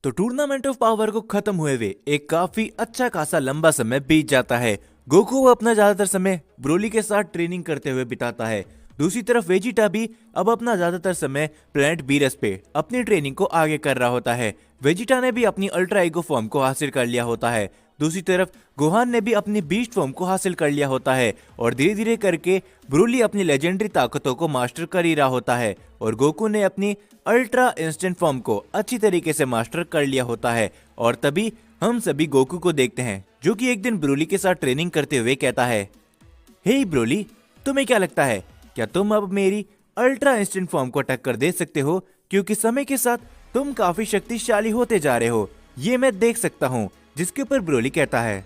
तो tournament of power को खत्म हुए हुए एक काफी अच्छा खासा लंबा समय बीत जाता है। गोकू अपना ज्यादातर समय ब्रोली के साथ ट्रेनिंग करते हुए बिताता है। दूसरी तरफ वेजिटा भी अब अपना ज्यादातर समय प्लैनेट बीरस पे अपनी ट्रेनिंग को आगे कर रहा होता है। वेजिटा ने भी अपनी अल्ट्रा ईगो फॉर्म को हासिल कर लिया होता है। दूसरी तरफ गोहान ने भी अपनी बीस्ट फॉर्म को हासिल कर लिया होता है और धीरे धीरे करके ब्रोली अपनी लेजेंडरी ताकतों को मास्टर कर ही रहा होता है और गोकू ने अपनी अल्ट्रा इंस्टेंट फॉर्म को अच्छी तरीके से मास्टर कर लिया होता है। और तभी हम सभी गोकू को देखते हैं जो कि एक दिन ब्रोली के साथ ट्रेनिंग करते हुए कहता है, हे ब्रोली, तुम्हें क्या लगता है, क्या तुम अब मेरी अल्ट्रा इंस्टेंट फॉर्म को टक्कर दे सकते हो? क्योंकि समय के साथ तुम काफी शक्तिशाली होते जा रहे हो, ये मैं देख सकता हूँ। जिसके ऊपर ब्रोली कहता है,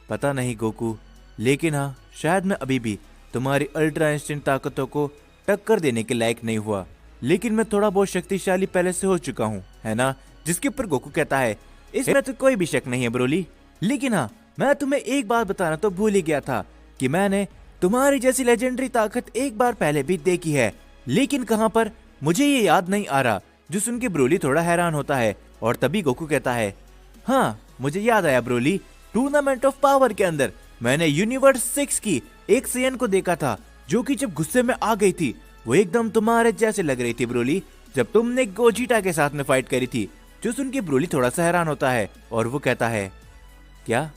पता नहीं गोकू, लेकिन हाँ, शायद मैं अभी भी तुम्हारी अल्ट्रा इंस्टेंट ताकतों को टक्कर देने के लायक नहीं हुआ, लेकिन मैं थोड़ा बहुत शक्तिशाली पहले से हो चुका हूँ, है ना? जिसके ऊपर गोकू कहता है, इसमें तो कोई भी शक नहीं है ब्रोली, लेकिन हाँ, मैं तुम्हें एक बात बताना तो भूल ही गया था कि मैंने तुम्हारी जैसी लेजेंडरी ताकत एक बार पहले भी देखी है, लेकिन कहाँ पर, मुझे ये याद नहीं आ रहा। जो सुन के ब्रोली थोड़ा हैरान होता है और तभी गोकू कहता है, हाँ, मुझे याद आया ब्रोली, टूर्नामेंट ऑफ पावर के अंदर मैंने यूनिवर्स 6 की एक सेयन को देखा था जो कि जब गुस्से में आ गई थी वो एकदम तुम्हारे जैसे लग रही थी ब्रोली, जब तुमने गोजीटा के साथ में फाइट करी थी। जो सुन के ब्रोली थोड़ा सा हैरान होता है और वो कहता है, क्या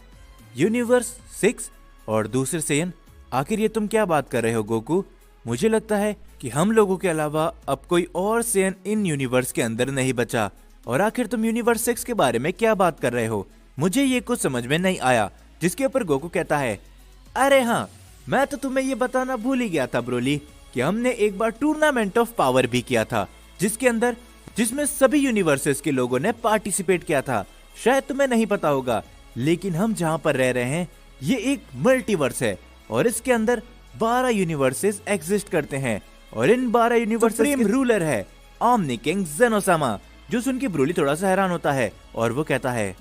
यूनिवर्स 6 और दूसरे सेयन? आखिर ये तुम क्या बात कर रहे हो गोकू? मुझे लगता है कि हम लोगों के अलावा अब कोई और सेयन इन यूनिवर्स के अंदर नहीं बचा। और आखिर तुम यूनिवर्स 6 के बारे में क्या बात कर रहे हो? मुझे ये कुछ समझ में नहीं आया। जिसके ऊपर गोकू कहता है, अरे हाँ, मैं तो तुम्हें ये बताना भूल ही गया था ब्रोली कि हमने एक बार टूर्नामेंट ऑफ पावर भी किया था जिसमें सभी यूनिवर्सेस के लोगों ने पार्टिसिपेट किया था। शायद तुम्हें नहीं पता होगा, लेकिन हम जहाँ पर रह रहे हैं ये एक मल्टीवर्स है और इसके अंदर 12 यूनिवर्सेस एग्जिस्ट करते हैं और इन 12 यूनिवर्सेस के रूलर है ओमनी किंग जेनोसामा। जो सुन के ब्रोली थोड़ा सा हैरान होता है और वो कहता है,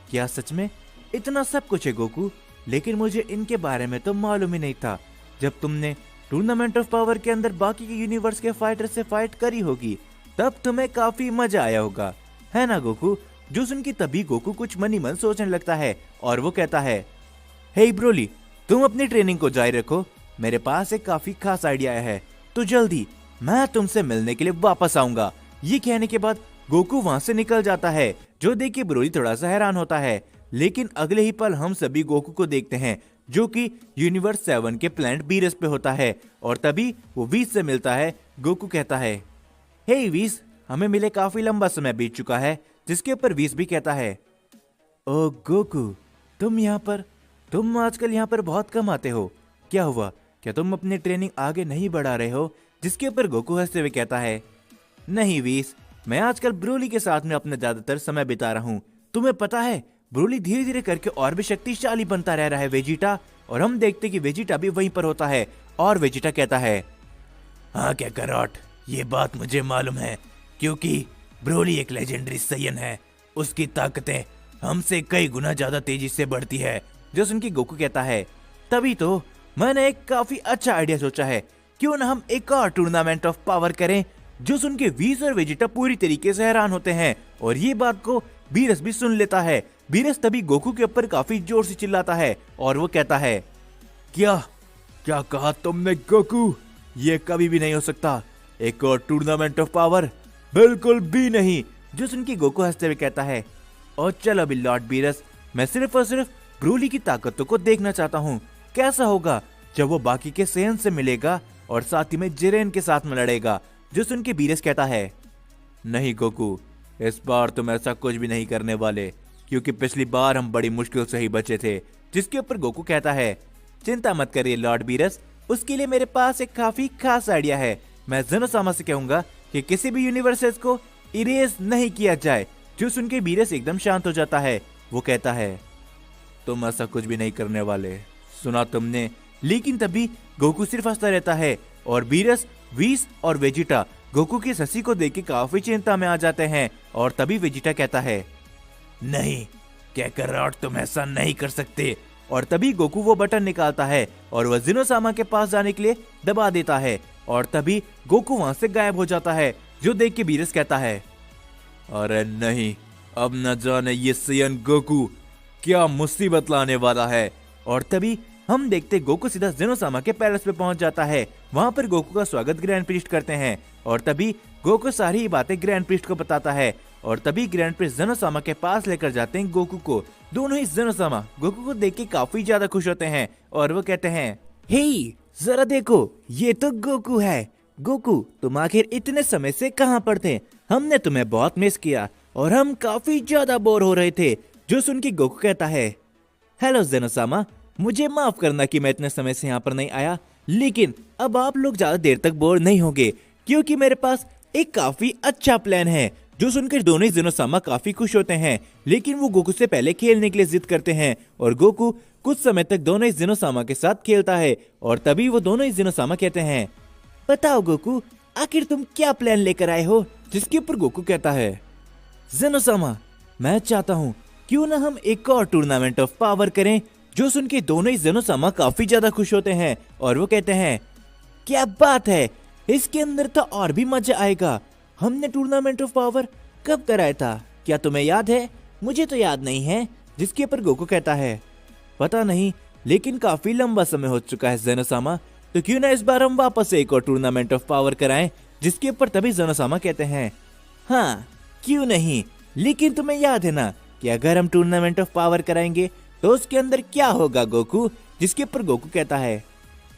क्या सच में इतना सब कुछ है गोकू? लेकिन मुझे इनके बारे में तो मालूम ही नहीं था। जब तुमने टूर्नामेंट ऑफ पावर के अंदर बाकी के यूनिवर्स के फाइटर से फाइट करी होगी तब तुम्हें काफी मजा आया होगा, है ना गोकू? जो सुन के तभी गोकू कुछ मन ही मन सोचने लगता है और वो कहता है, हे ब्रोली, तुम अपनी ट्रेनिंग को जारी रखो, मेरे पास एक काफी खास आइडिया है, तो जल्दी मैं तुमसे मिलने के लिए वापस आऊंगा। ये कहने के बाद गोकू वहां से निकल जाता है। जो देख के ब्रोली थोड़ा सा हैरान होता है, लेकिन अगले ही पल हम सभी गोकू को देखते हैं जो कि यूनिवर्स 7 के प्लैनेट बीरस पे होता है और तभी वो वीस से मिलता है। गोकू कहता है, हे वीस, हमें मिले काफी लंबा समय बीत चुका है। जिसके ऊपर वीस भी कहता है, ओ गोकू, तुम आजकल यहाँ पर बहुत कम आते हो, क्या हुआ? क्या तुम अपनी ट्रेनिंग आगे नहीं बढ़ा रहे हो? जिसके ऊपर गोकू हंसते हुए कहता है, नहीं वीस, मैं आजकल ब्रोली के साथ में अपना ज्यादातर समय बिता रहा हूँ। तुम्हें पता है, ब्रोली धीरे धीरे करके और भी शक्तिशाली बनता रह रहा है वेजिटा, और हम देखते कि वेजिटा भी वहीं पर होता है। और वेजिटा कहता है, हाँ क्या करॉट, ये बात मुझे मालूम है, क्योंकि ब्रोली एक लेजेंडरी सैयन है, उसकी ताकतें हमसे कई गुना ज्यादा तेजी से बढ़ती है। जो सुन के गोकू कहता है, तभी तो मैंने एक काफी अच्छा आइडिया सोचा है, क्यों ना हम एक और टूर्नामेंट ऑफ पावर करें। जो सुन के वीस और वेजिटा पूरी तरीके से हैरान होते हैं और ये बात को बीरस भी सुन लेता है। बीरस तभी गोकू के ऊपर काफी जोर से चिल्लाता है और वो कहता है, क्या कहा तुमने गोकू? ये कभी भी नहीं हो सकता, एक और टूर्नामेंट ऑफ पावर, बिल्कुल भी नहीं। जो सुन के गोकू हंसते हुए कहता है, और चलो अभी लॉर्ड बीरस, मैं सिर्फ और सिर्फ ब्रोली की ताकतों को देखना चाहता हूँ। कैसा होगा जब वो बाकी के सेयन से मिलेगा और साथ ही में जिरेन के साथ में लड़ेगा। जो सुन के बीरस कहता है, नहीं गोकू, इस बार तुम ऐसा कुछ भी नहीं करने वाले, क्योंकि पिछली बार हम बड़ी मुश्किल से ही बचे थे। जिसके ऊपर गोकू कहता है, चिंता मत करिए लॉर्ड बीरस, उसके लिए मेरे पास एक काफी खास आइडिया है। मैं जेनोसामा से कहूंगा कि किसी भी यूनिवर्सेस को इरेज नहीं किया जाए। जो सुन के बीरस एकदम शांत हो जाता है। वो कहता है, तुम ऐसा कुछ भी नहीं करने वाले, सुना तुमने? लेकिन तभी गोकू सिर्फ हंसता रहता है और बीरस, वीस और वेजिटा गोकू की हंसी को देख के काफी चिंता में आ जाते हैं। और तभी वेजिटा कहता है, नहीं कैकरॉट, तुम ऐसा नहीं कर सकते। और तभी गोकू वो बटन निकालता है और वह जेनोसामा के पास जाने के लिए दबा देता है और तभी गोकू वहां से गायब हो जाता है। जो देख के बीरस कहता है, अरे नहीं, अब न जाने ये सैयन गोकू क्या मुसीबत लाने वाला है। और तभी हम देखते गोकू सीधा जेनोसामा के पैलेस पे पहुंच जाता है। वहां पर गोकू का स्वागत ग्रैंड प्रीस्ट करते हैं और तभी गोकू सारी बातें ग्रैंड प्रीस्ट को बताता है और तभी ग्रैंड प्रीस्ट जेनोसामा के पास लेकर जाते हैं गोकू को। दोनों ही जेनोसामा गोकू को देख के काफी ज्यादा खुश होते हैं और वो कहते हैं, हे जरा देखो, ये तो गोकू है। गोकू, तुम आखिर इतने समय से कहां पर थे? हमने तुम्हें बहुत मिस किया और हम काफी ज्यादा बोर हो रहे थे। जो सुन के गोकू कहता है, हेलो जेनोसामा, मुझे माफ करना कि मैं इतने समय से यहाँ पर नहीं आया, लेकिन अब आप लोग ज्यादा देर तक बोर नहीं होंगे क्योंकि मेरे पास एक काफी अच्छा प्लान है। जो सुनकर दोनों ही जेनोसामा काफी खुश होते हैं, लेकिन वो गोकू से पहले खेलने के लिए जिद करते हैं और गोकू कुछ समय तक दोनों ही जेनोसामा के साथ खेलता है और तभी वो दोनों ही जेनोसामा कहते हैं, बताओ गोकू, आखिर तुम क्या प्लान लेकर आए हो? जिसके ऊपर गोकू कहता है, जेनोसामा, मैं चाहता हूँ क्यों ना हम एक और टूर्नामेंट ऑफ पावर करें। जो सुन के दोनों ही जेनोसामा काफी ज्यादा खुश होते हैं और वो कहते हैं, क्या बात है, इसके अंदर तो और भी मजा आएगा। हमने टूर्नामेंट ऑफ पावर कब कराया था, क्या तुम्हें याद है? मुझे तो याद नहीं है। जिसके ऊपर गोकू कहता है, पता नहीं, लेकिन काफी लंबा समय हो चुका है जेनोसामा, तो क्यों ना इस बार हम वापस से एक और टूर्नामेंट ऑफ पावर कराएं। जिसके ऊपर तभी जेनोसामा कहते हैं, हाँ क्यों नहीं, लेकिन तुम्हें याद है ना कि अगर हम टूर्नामेंट ऑफ पावर कराएंगे तो उसके अंदर क्या होगा गोकू? जिसके ऊपर गोकू कहता है,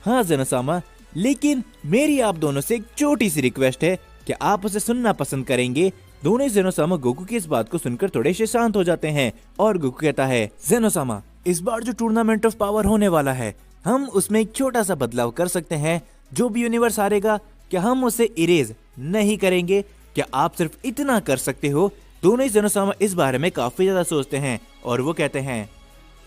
हाँ जेनोसामा, लेकिन मेरी आप दोनों से एक छोटी सी रिक्वेस्ट है कि आप उसे सुनना पसंद करेंगे। दोनों ही जेनोसामा गोकू की इस बात को सुनकर थोड़े से शांत हो जाते हैं और गोकू कहता है, जेनोसामा, इस बार जो टूर्नामेंट ऑफ पावर होने वाला है, हम उसमें एक छोटा सा बदलाव कर सकते हैं। जो भी यूनिवर्स हारेगा, क्या हम उसे इरेज नहीं करेंगे? क्या आप सिर्फ इतना कर सकते हो? दोनों ही जेनोसामा इस बारे में काफी ज्यादा सोचते हैं और वो कहते हैं,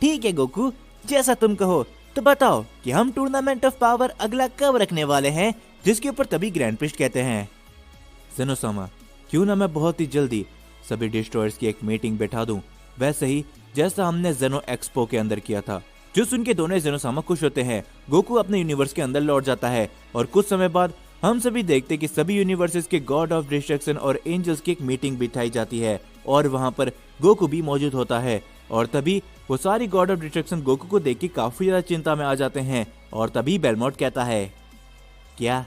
ठीक है गोकू, जैसा तुम कहो, तो बताओ कि हम टूर्नामेंट ऑफ पावर अगला कब रखने वाले हैं? जिसके ऊपर तभी ग्रैंड प्रीस्ट कहते हैं, जेनोसामा, क्यों ना मैं बहुत ही जल्दी सभी डिस्ट्रॉयर्स की एक मीटिंग बैठा दूं, वैसे ही जैसा हमने जेनो एक्सपो के अंदर किया था। जो सुन के दोनों जेनोसामा खुश होते हैं। गोकू अपने यूनिवर्स के अंदर लौट जाता है और कुछ समय बाद हम सभी देखते कि सभी यूनिवर्सेस के गॉड ऑफ डिस्ट्रक्शन और एंजल्स की एक मीटिंग बिठाई जाती है और वहां पर गोकू भी मौजूद होता है और तभी वो सारी गॉड ऑफ डिस्ट्रक्शन गोकू को देख के काफी ज्यादा चिंता में आ जाते हैं और तभी बेलमोट कहता है, क्या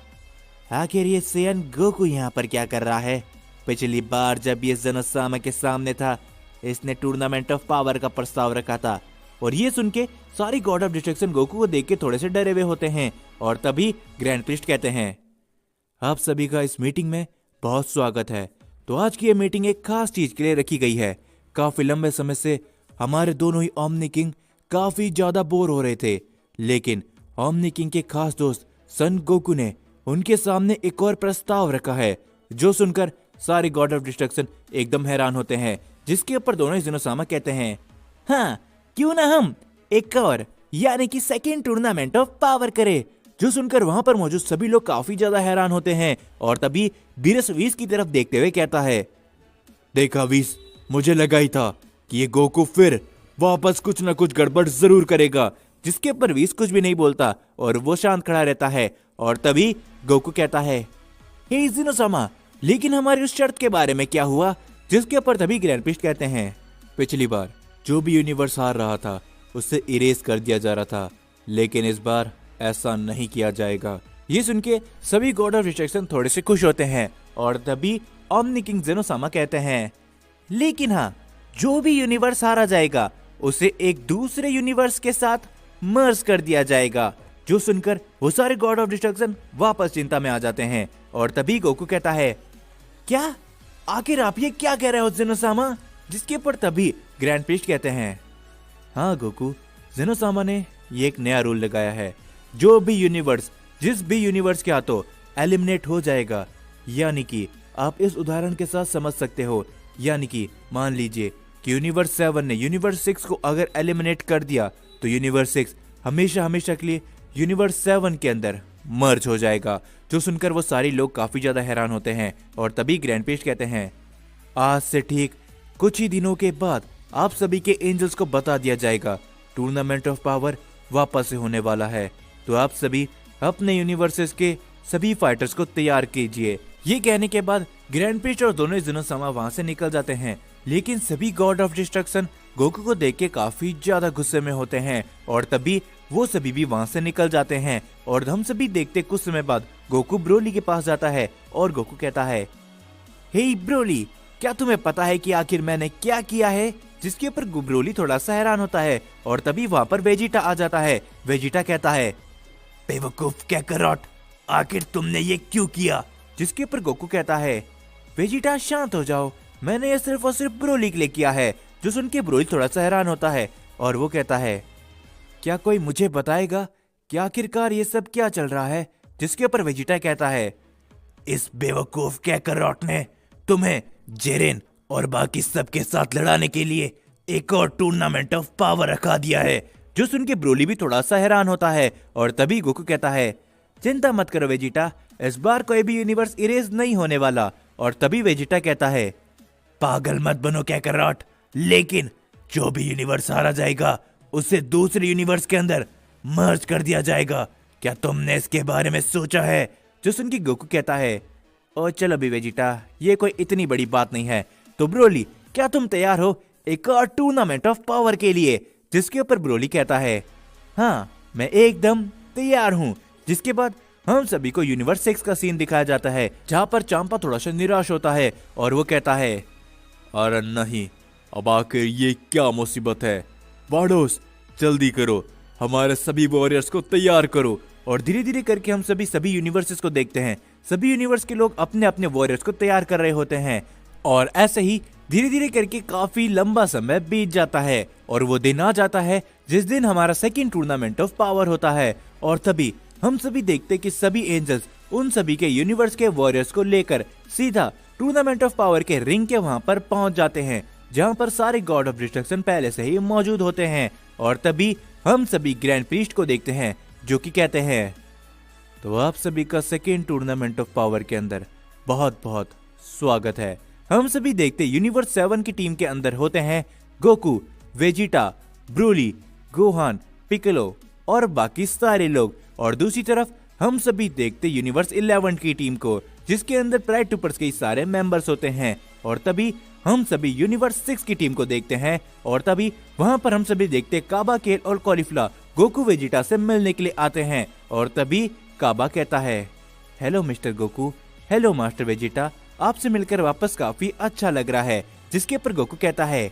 आखिर ये सैयन गोकू यहाँ पर क्या कर रहा है? पिछली बार जब ये जेनोसामा के सामने था, इसने टूर्नामेंट ऑफ पावर का प्रस्ताव रखा था। और ये सुन के सारी गॉड ऑफ डिस्ट्रक्शन गोकू को देख के थोड़े से डरे हुए होते हैं और तभी ग्रैंड प्रीस्ट कहते हैं, आप सभी का इस मीटिंग में बहुत स्वागत है। तो आज की ये मीटिंग एक खास चीज के लिए रखी गई है। काफी लंबे समय से हमारे दोनों ही ओमनी किंग काफी ज्यादा बोर हो रहे थे, लेकिन ओमनी किंग के खास दोस्त सन गोकू ने उनके सामने एक और प्रस्ताव रखा है। जो सुनकर सारे गॉड ऑफ डिस्ट्रक्शन एकदम हैरान होते हैं। जिसके ऊपर दोनों ही जेनोसामा कहते हैं, हाँ क्यों ना हम एक और यानी कि सेकेंड टूर्नामेंट ऑफ पावर करें। जो सुनकर वहां पर मौजूद सभी लोग काफी ज्यादा हैरान होते हैं और तभी बीरस वीस की तरफ देखते हुए कहता है, देखा वीस, मुझे लगा ही था कि ये गोकू फिर वापस कुछ ना कुछ गड़बड़ जरूर करेगा। जिसके ऊपर वीस कुछ भी नहीं बोलता और वो शांत खड़ा रहता है और तभी गोकू कहता है, हे जेनोसामा, लेकिन हमारी उस शर्त के बारे में क्या हुआ? जिसके ऊपर तभी ग्रैंड प्रीस्ट कहते हैं, पिछली बार जो भी यूनिवर्स हार रहा था उससे इरेज कर दिया जा रहा था, लेकिन इस बार ऐसा नहीं किया जाएगा। ये सुन के सभी गॉड ऑफ डिस्ट्रक्शन थोड़े से खुश होते हैं और तभी ओमनी किंग जेनोसामा कहते हैं, लेकिन हाँ, जो भी यूनिवर्स हारा जाएगा उसे एक दूसरे यूनिवर्स के साथ मर्ज कर दिया जाएगा। जो सुनकर वो सारे गॉड ऑफ डिस्ट्रक्शन वापस चिंता में आ जाते हैं और तभी गोकू कहता है, क्या आखिर आप ये क्या कह रहे हो जेनोसामा? जिसके ऊपर तभी ग्रैंड प्रीस्ट कहते हैं, हाँ गोकू, जेनोसामा ने ये एक नया रूल लगाया है, जो भी यूनिवर्स जिस भी यूनिवर्स के हाथों एलिमिनेट हो जाएगा, यानी कि आप इस उदाहरण के साथ समझ सकते हो, यानी कि मान लीजिए कि यूनिवर्स 7 ने यूनिवर्स 6 को अगर एलिमिनेट कर दिया तो यूनिवर्स 6 हमेशा हमेशा के लिए यूनिवर्स 7 के अंदर मर्ज हो जाएगा। जो सुनकर वो सारे लोग काफी ज्यादा हैरान होते हैं और तभी ग्रैंड प्रीस्ट कहते हैं, आज से ठीक कुछ ही दिनों के बाद आप सभी के एंजल्स को बता दिया जाएगा टूर्नामेंट ऑफ पावर वापस से होने वाला है, तो आप सभी अपने यूनिवर्सेस के सभी फाइटर्स को तैयार कीजिए। ये कहने के बाद ग्रैंड प्रीस्ट और दोनों जेनोसामा वहां से निकल जाते हैं लेकिन सभी गॉड ऑफ डिस्ट्रक्शन गोकू को देख के काफी ज्यादा गुस्से में होते हैं और तभी वो सभी भी वहाँ से निकल जाते हैं। और हम सभी देखते कुछ समय बाद गोकू ब्रोली के पास जाता है और गोकू कहता है, हे ब्रोली, क्या तुम्हें पता है कि आखिर मैंने क्या किया है? जिसके ऊपर ब्रोली थोड़ा सा हैरान होता है और तभी वहाँ पर वेजिटा आ जाता है। वेजिटा कहता है, बेवकूफ कैकरॉट, आखिर तुमने ये क्यों किया? जिसके ऊपर गोकू कहता है, वेजिटा शांत हो जाओ, मैंने ये सिर्फ और सिर्फ ब्रोली के लिए किया है। जो सुन के ब्रोली थोड़ा सा हैरान होता है और वो कहता है, क्या कोई मुझे बताएगा कि आखिरकार ये सब क्या चल रहा है? जिसके ऊपर वेजिटा कहता है, इस बेवकूफ कैकरॉट ने तुम्हें जेरेन और बाकी सबके साथ लड़ाने के लिए एक और टूर्नामेंट ऑफ पावर रखा दिया है। जो सुन के ब्रोली भी थोड़ा सा हैरान होता है और तभी गोकू कहता है, चिंता मत करो वेजिटा, इस बार कोई भी यूनिवर्स इरेज नहीं होने वाला। और तभी वेजिटा कहता है, पागल मत बनो कैकरॉट, लेकिन जो भी यूनिवर्स हारा जाएगा उसे दूसरे यूनिवर्स के अंदर मर्ज कर दिया जाएगा। क्या तुमने इसके बारे में सोचा है? जो सुन के गोकू कहता है, ओ चलो भी वेजिटा, ये कोई इतनी बड़ी बात नहीं है। तो ब्रोली, क्या तुम तैयार हो एक और टूर्नामेंट ऑफ पावर के लिए? जिसके ऊपर ब्रोली कहता है, हाँ मैं एकदम तैयार हूँ। जिसके बाद हम सभी को यूनिवर्स 6 का सीन दिखाया जाता है, जहाँ पर चांपा थोड़ा सा निराश होता है और वो कहता है, अरे नहीं, अब आखिर ये क्या मुसीबत है? वाडोस, जल्दी करो, हमारे सभी वॉरियर्स को तैयार करो। और धीरे धीरे करके हम सभी यूनिवर्सेस को देखते हैं। सभी यूनिवर्स के लोग अपने अपने वॉरियर्स को तैयार कर रहे होते हैं और ऐसे ही धीरे धीरे करके काफी लंबा समय बीत जाता है और वो दिन आ जाता है जिस दिन हमारा सेकंड टूर्नामेंट ऑफ पावर होता है। और तभी हम सभी देखते कि सभी एंजल्स उन सभी के यूनिवर्स के वॉरियर्स को लेकर सीधा टूर्नामेंट ऑफ पावर के रिंग के वहां पर पहुंच जाते हैं, जहां पर सारे गॉड ऑफ डिस्ट्रक्शन पहले से ही मौजूद होते हैं। और तभी हम सभी ग्रैंड प्रीस्ट को देखते हैं जो कि कहते हैं, तो आप सभी का सेकेंड टूर्नामेंट ऑफ पावर के अंदर बहुत बहुत स्वागत है। हम सभी देखते यूनिवर्स 7 की टीम के अंदर होते हैं Goku, Vegeta, Broly, Gohan, Piccolo और बाकी सारे लोग। और दूसरी तरफ हम सभी देखते यूनिवर्स 11 की टीम को, जिसके अंदर प्राइड टूपर्स के सारे मेंबर्स होते हैं। और तभी हम सभी यूनिवर्स 6 की टीम को देखते हैं और तभी वहां पर हम सभी देखते काबा, केल और कॉलीफ्ला गोकू वेजिटा से मिलने के लिए आते हैं। और तभी काबा कहता है, hello mister Goku, hello master Vegeta, आपसे मिलकर वापस काफी अच्छा लग रहा है। जिसके ऊपर गोकू कहता है,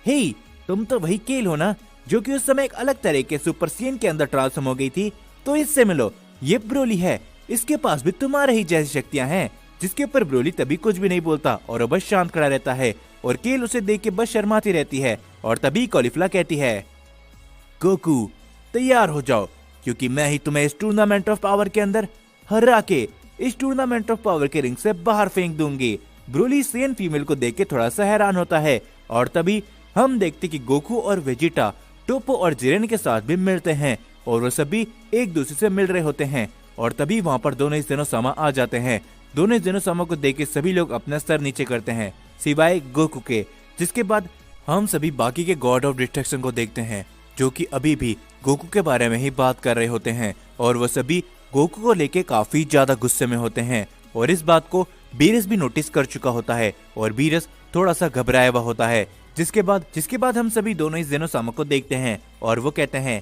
हे तुम तो वही केल हो ना जो कि उस समय एक अलग तरह के सुपर सीन के अंदर ट्रांसफॉर्म हो गई थी? तो इससे मिलो, ये ब्रोली है, इसके पास भी तुम्हारे ही जैसी शक्तियां हैं। जिसके ऊपर ब्रोली तभी कुछ भी नहीं बोलता और बस शांत खड़ा रहता है और केल उसे देख के बस शर्माती रहती है। और तभी कॉलीफ्ला कहती है, गोकू तैयार हो जाओ, क्योंकि मैं ही तुम्हें इस टूर्नामेंट ऑफ पावर के अंदर हरा के इस टूर्नामेंट ऑफ पावर के रिंग से बाहर फेंक दूंगी। ब्रोली सेन फीमेल को देख के थोड़ा सा हैरान होता है और तभी हम देखते कि गोकू और वेजिटा टोपो और जिरेन के साथ भी मिलते हैं और वो सभी एक दूसरे से मिल रहे होते हैं। और तभी वहाँ पर दोनों ज़ेनोसामा आ जाते हैं। दोनों ज़ेनोसामा को देख के सभी लोग अपना सर नीचे करते हैं सिवाय गोकू के। जिसके बाद हम सभी बाकी के गॉड ऑफ डिस्ट्रक्शन को देखते हैं जो कि अभी भी गोकू के बारे में ही बात कर रहे होते हैं और वो सभी गोकू को लेके काफी ज्यादा गुस्से में होते हैं। और इस बात को बीरस भी नोटिस कर चुका होता है और बीरस थोड़ा सा घबराया हुआ होता है। जिसके बाद हम सभी दोनों ही ज़ेनोसामा को देखते हैं और वो कहते हैं,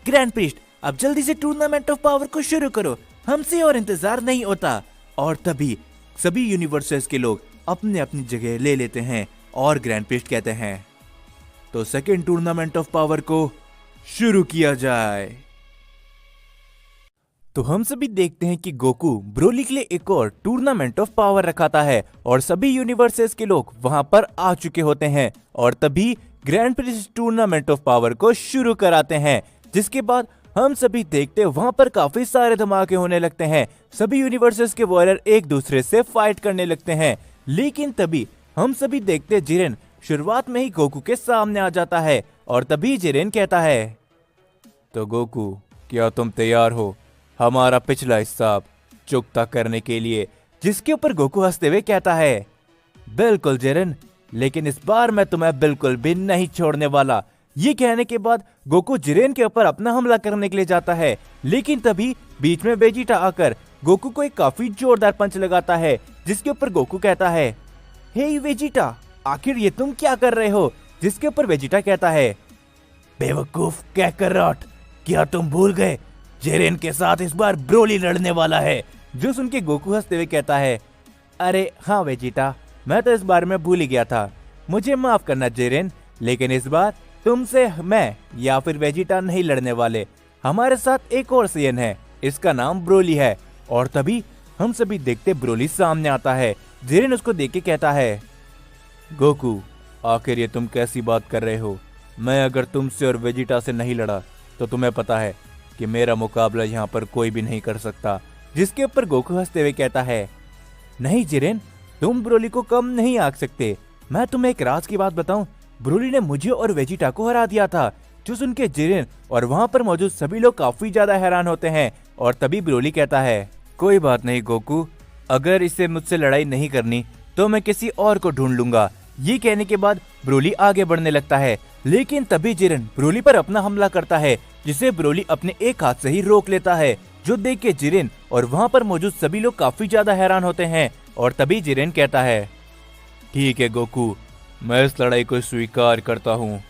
ग्रैंड प्रीस्ट अब जल्दी से टूर्नामेंट ऑफ पावर को शुरू करो, हमसे और इंतजार नहीं होता। और तभी सभी यूनिवर्सेस के लोग अपने अपनी जगह ले लेते हैं और ग्रैंड प्रीस्ट कहते हैं, तो सेकेंड टूर्नामेंट ऑफ पावर को शुरू किया जाए। तो हम सभी देखते हैं कि गोकू ब्रोली के लिए एक और टूर्नामेंट ऑफ पावर रखाता है और सभी यूनिवर्सेस के लोग वहां पर आ चुके होते हैं। और तभी grand Prince tournament of power को शुरू कराते हैं। जिसके बाद हम सभी देखते हैं वहां पर काफी सारे धमाके होने लगते हैं। सभी यूनिवर्सेस के वॉरियर एक दूसरे से फाइट करने लगते हैं। लेकिन तभी हम सभी देखते हैं जिरेन शुरुआत में ही गोकू के सामने आ जाता है और तभी जिरेन कहता है, तो गोकू क्या तुम तैयार हो हमारा पिछला हिसाब चुकता करने के लिए? जिसके ऊपर गोकू हंसते हुए कहता है, बिल्कुल जिरेन, लेकिन इस बार मैं तुम्हें बिल्कुल भी नहीं छोड़ने वाला। ये कहने के बाद गोकू जिरेन के ऊपर अपना हमला करने के लिए जाता है। लेकिन तभी बीच में वेजिटा आकर गोकू को एक काफी जोरदार पंच लगाता है। जिसके ऊपर गोकू कहता है, हे वेजिटा, आखिर ये तुम क्या कर रहे हो? जिसके ऊपर वेजिटा कहता है, बेवकूफ कैकरॉट, क्या तुम भूल गए जेरेन के साथ इस बार ब्रोली लड़ने वाला है? जो सुन के गोकू हंसते हुए कहता है, अरे हाँ वेजिटा, मैं तो इस बारे में भूल ही गया था, मुझे माफ करना जेरेन, लेकिन इस बार तुमसे मैं या फिर वेजिटा नहीं लड़ने वाले। हमारे साथ एक और सेयन है, इसका नाम ब्रोली है। और तभी हम सभी देखते ब्रोली सामने आता है। जेरेन उसको देख के कहता है, गोकू, आखिर ये तुम कैसी बात कर रहे हो? मैं अगर तुमसे और वेजिटा से नहीं लड़ा तो तुम्हें पता है कि मेरा मुकाबला यहाँ पर कोई भी नहीं कर सकता। जिसके ऊपर गोकू हंसते हुए कहता है, नहीं जेरेन, तुम ब्रोली को कम नहीं आंक सकते। मैं तुम्हें एक राज की बात बताऊं, ब्रोली ने मुझे और वेजिटा को हरा दिया था। जो सुन के जेरेन और वहाँ पर मौजूद सभी लोग काफी ज्यादा हैरान होते हैं। और तभी ब्रोली कहता है, कोई बात नहीं गोकू, अगर इसे मुझसे लड़ाई नहीं करनी तो मैं किसी और को ढूंढ लूंगा। ये कहने के बाद ब्रोली आगे बढ़ने लगता है, लेकिन तभी जेरेन ब्रोली पर अपना हमला करता है, जिसे ब्रोली अपने एक हाथ से ही रोक लेता है। जो देख के जेरेन और वहाँ पर मौजूद सभी लोग काफी ज्यादा हैरान होते हैं। और तभी जेरेन कहता है, ठीक है गोकू, मैं इस लड़ाई को स्वीकार करता हूँ।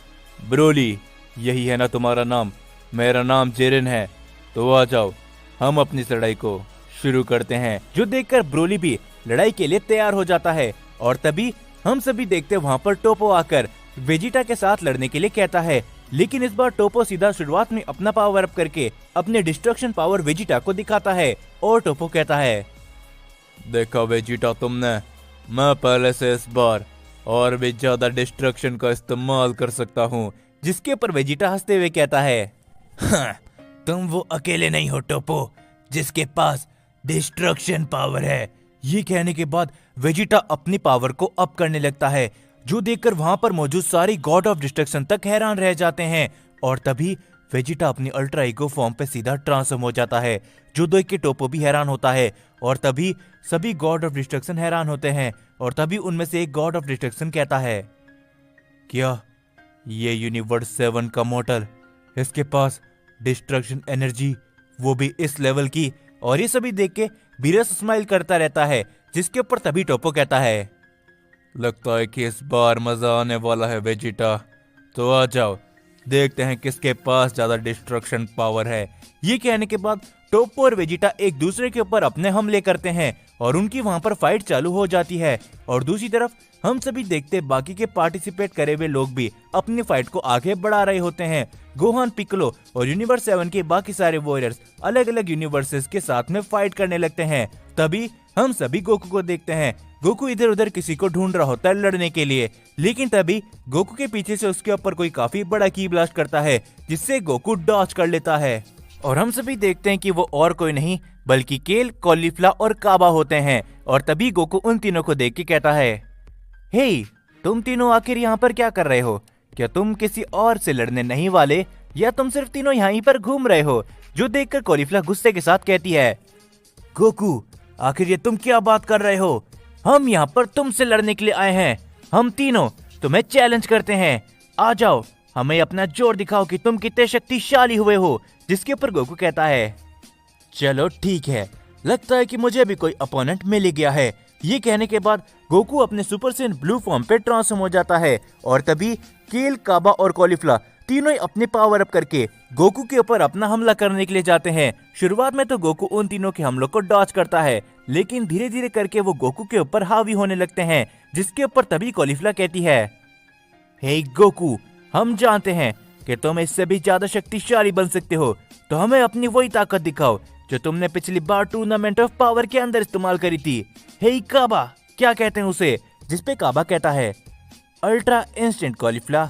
ब्रोली, यही है ना तुम्हारा नाम? मेरा नाम जेरेन है, तो आ जाओ, हम अपनी लड़ाई को शुरू करते हैं। जो देखकर ब्रोली भी लड़ाई के लिए तैयार हो जाता है। और तभी हम सभी देखते वहाँ पर टोपो आकर वेजिटा के साथ लड़ने के लिए कहता है, लेकिन इस बार टोपो सीधा शुरुआत में अपना पावर अप करके अपने डिस्ट्रक्शन पावर वेजिटा को दिखाता है। और टोपो कहता है, देखा वेजिटा तुमने, मैं पहले से इस बार और भी ज्यादा डिस्ट्रक्शन का इस्तेमाल कर सकता हूँ। जिसके ऊपर वेजिटा हंसते हुए कहता है, हाँ, तुम वो अकेले नहीं हो टोपो जिसके पास डिस्ट्रक्शन पावर है। ये कहने के बाद वेजिटा अपनी पावर को अप करने लगता है। जो देखकर वहां पर मौजूद सारी गॉड ऑफ डिस्ट्रक्शन तक हैरान रह जाते हैं। और तभी वेजिटा अपनी अल्ट्रा ईगो फॉर्म पे सीधा ट्रांसफॉर्म हो जाता है। जो देख के टोपो भी हैरान होता है। और तभी सभी गॉड ऑफ डिस्ट्रक्शन हैरान होते हैं। और तभी उनमें से एक गॉड ऑफ डिस्ट्रक्शन कहता है, क्या ये यूनिवर्स 7 का मॉडल, इसके पास डिस्ट्रक्शन एनर्जी, वो भी इस लेवल की? और ये सभी देख के बीरस स्माइल करता रहता है। जिसके ऊपर तभी टोपो कहता है, लगता है कि इस बार मजा आने वाला है वेजिटा, तो आ जाओ, देखते हैं किसके पास ज्यादा डिस्ट्रक्शन पावर है। ये कहने के बाद टोपो और वेजिटा एक दूसरे के ऊपर अपने हमले करते हैं और उनकी वहां पर फाइट चालू हो जाती है। और दूसरी तरफ हम सभी देखते बाकी के पार्टिसिपेट करे हुए लोग भी अपनी फाइट को आगे बढ़ा रहे होते हैं। गोहान, पिक्कोलो और यूनिवर्स 7 के बाकी सारे वॉरियर्स अलग अलग यूनिवर्सेस के साथ में फाइट करने लगते हैं। तभी हम सभी गोकू को देखते हैं। गोकू इधर उधर किसी को ढूंढ रहा होता है लड़ने के लिए, लेकिन तभी गोकू के पीछे से उसके ऊपर कोई काफी बड़ा की ब्लास्ट करता है, जिससे गोकू डॉज कर लेता है। और हम सभी देखते हैं कि वो और कोई नहीं बल्कि केल, कॉलीफ्ला और काबा होते हैं। और तभी गोकू उन तीनों को देख के कहता है, हे, तुम तीनों आखिर यहाँ पर क्या कर रहे हो? क्या तुम किसी और से लड़ने नहीं वाले, या तुम सिर्फ तीनों यहीं पर घूम रहे हो? जो देखकर कॉलीफ्ला गुस्से के साथ कहती है, गोकू, आखिर ये तुम क्या बात कर रहे हो? हम यहाँ पर तुमसे लड़ने के लिए आए हैं। हम तीनों तुम्हें चैलेंज करते हैं, आ जाओ, हमें अपना जोर दिखाओ कि तुम कितने शक्तिशाली हुए हो। जिसके ऊपर गोकू कहता है, चलो ठीक है, लगता है कि मुझे भी कोई अपोनेंट मिल गया है। ये कहने के बाद गोकू अपने सुपर सेन ब्लू फॉर्म पे ट्रांसफॉर्म हो जाता है। और तभी केल, काबा और कॉलीफ्ला तीनों ही अपने पावर अप करके गोकू के ऊपर अपना हमला करने के लिए जाते हैं। शुरुआत में तो गोकू उन तीनों के हमलों को डॉज करता है, लेकिन धीरे धीरे करके वो गोकू के ऊपर हावी होने लगते हैं। जिसके ऊपर तभी कॉलीफ्ला कहती है, हे गोकू, हम जानते हैं कि तुम इससे भी ज्यादा शक्तिशाली बन सकते हो, तो हमें अपनी वही ताकत दिखाओ जो तुमने पिछली बार टूर्नामेंट ऑफ पावर के अंदर इस्तेमाल करी थी। हे काबा, क्या कहते हैं उसे? जिसपे काबा कहता है, अल्ट्रा इंस्टेंट कॉलीफ्ला।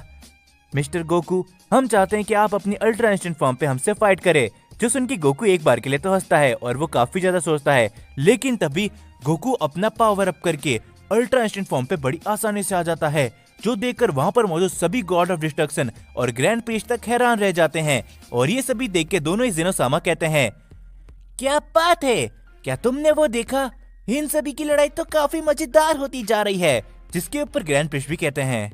मिस्टर गोकू, हम चाहते हैं कि आप अपनी अल्ट्रा इंस्टेंट फॉर्म पे हमसे फाइट करें। जो सुन के गोकू एक बार के लिए तो हंसता है और वो काफी ज्यादा सोचता है, लेकिन तभी गोकू अपना पावर अप करके अल्ट्रा इंस्टेंट फॉर्म पे बड़ी आसानी से आ जाता है। जो देखकर वहां पर मौजूद सभी गॉड ऑफ डिस्ट्रक्शन और ग्रैंड प्रीस्ट तक हैरान रह जाते हैं। और ये सभी देख के दोनों ही ज़ेनोसामा कहते हैं, क्या बात है, क्या तुमने वो देखा? इन सभी की लड़ाई तो काफी मजेदार होती जा रही है। जिसके ऊपर ग्रैंड प्रीस्ट भी कहते हैं,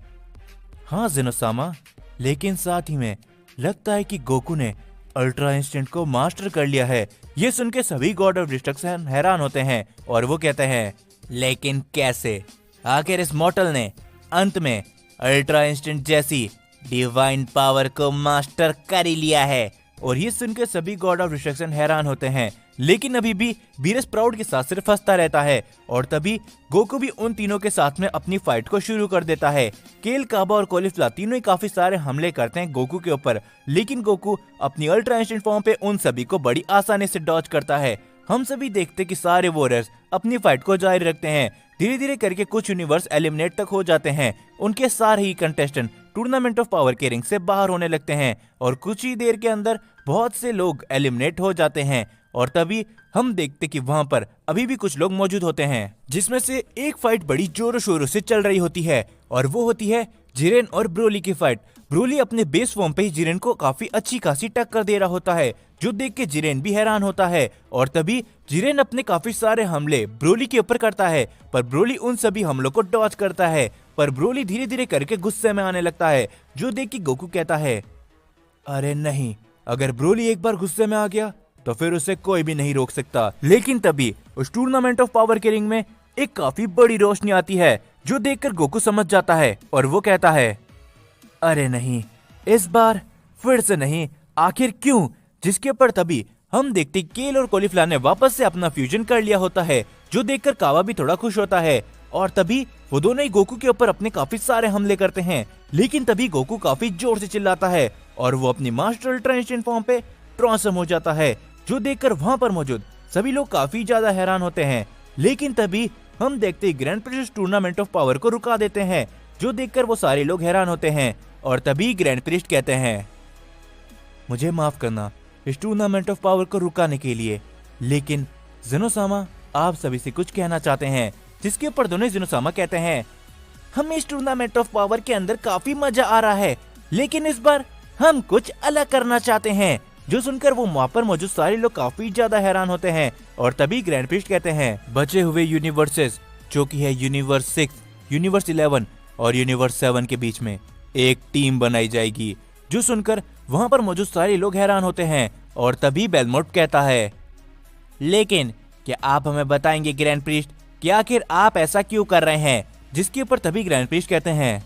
हाँ ज़ेनोसामा, लेकिन साथ ही में लगता है कि गोकू ने अल्ट्रा इंस्टेंट को मास्टर कर लिया है। ये सुन के सभी गॉड ऑफ डिस्ट्रक्शन हैरान होते हैं और वो कहते हैं, लेकिन कैसे? आखिर इस मॉर्टल ने अंत में अल्ट्रा इंस्टेंट जैसी डिवाइन पावर को मास्टर कर ही लिया है। और ये सुनकर सभी गॉड ऑफ डिस्ट्रक्शन हैरान होते हैं, लेकिन अभी भी वीरस प्राउड के साथ सिर्फ हंसता रहता है। और तभी गोकू भी उन तीनों के साथ में अपनी फाइट को शुरू कर देता है। केल, काबा और कॉलीफ्लावर तीनों ही काफी सारे हमले करते हैं गोकू के ऊपर, लेकिन गोकू अपनी अल्ट्रा इंस्टेंट फॉर्म पे उन सभी को बड़ी आसानी से डॉज करता है। हम सभी देखते कि सारे वॉरियर्स अपनी फाइट को जारी रखते हैं। धीरे धीरे करके कुछ यूनिवर्स एलिमिनेट तक हो जाते हैं। उनके सारे ही कंटेस्टेंट टूर्नामेंट ऑफ पावर के रिंग से बाहर होने लगते हैं और कुछ ही देर के अंदर बहुत से लोग एलिमिनेट हो जाते हैं। और तभी हम देखते कि वहां पर अभी भी कुछ लोग मौजूद होते हैं, जिसमें से एक फाइट बड़ी जोरों शोरों से चल रही होती है और वो होती है जिरेन और ब्रोली की फाइट। ब्रोली अपने बेस फॉर्म पे ही जिरेन को काफी अच्छी खासी टक्कर दे रहा होता है, जो देख के जिरेन भी हैरान होता है। और तभी जिरेन अपने काफी सारे हमले ब्रोली के ऊपर करता है, पर ब्रोली उन सभी हमलों को डॉज करता है। पर ब्रोली धीरे धीरे करके गुस्से में आने लगता है, जो देख के गोकू कहता है, अरे नहीं, अगर ब्रोली एक बार गुस्से में आ गया तो फिर उसे कोई भी नहीं रोक सकता। लेकिन तभी उस टूर्नामेंट ऑफ पावर के रिंग में एक काफी बड़ी रोशनी आती है, जो देखकर गोकू समझ जाता है और वो कहता है, अरे नहीं, इस बार फिर से नहीं, आखिर क्यों? जिसके ऊपर तभी हम देखते केल और कॉलीफ्लावर ने वापस से अपना फ्यूजन कर लिया होता है, जो देखकर कावा भी थोड़ा खुश होता है। और तभी वो दोनों ही गोकू के ऊपर अपने काफी सारे हमले करते हैं, लेकिन तभी गोकू काफी जोर से चिल्लाता है और वो अपनी मास्टर अल्ट्रा इंस्टेंट फॉर्म पे ट्रांसफॉर्म हो जाता है, जो देखकर वहां पर मौजूद सभी लोग काफी ज्यादा हैरान होते हैं। लेकिन तभी हम देखते ही grand priest tournament of power को रुका देते हैं, जो देखकर वो सारे लोग हैरान होते हैं। और तभी ग्रैंड प्रिस्ट कहते हैं, मुझे माफ करना इस टूर्नामेंट ऑफ पावर को रुकाने के लिए, लेकिन ज़ेनोसामा आप सभी से कुछ कहना चाहते हैं। जिसके ऊपर दोनों ज़ेनोसामा कहते हैं, हमें इस टूर्नामेंट ऑफ पावर के अंदर काफी मजा आ रहा है, लेकिन इस बार हम कुछ अलग करना चाहते हैं। जो सुनकर वो वहाँ पर मौजूद सारे लोग काफी ज्यादा हैरान होते हैं। और तभी ग्रैंड प्रिस्ट कहते हैं, बचे हुए यूनिवर्सेस जो कि है यूनिवर्स 6, यूनिवर्स 11 और यूनिवर्स 7 के बीच में एक टीम बनाई जाएगी। जो सुनकर वहां पर मौजूद सारे लोग हैरान होते हैं। और तभी बेलमोट कहता है, लेकिन क्या आप हमें बताएंगे ग्रैंड प्रिस्ट कि आखिर आप ऐसा क्यों कर रहे हैं? जिसके ऊपर तभी ग्रैंड प्रिस्ट कहते हैं,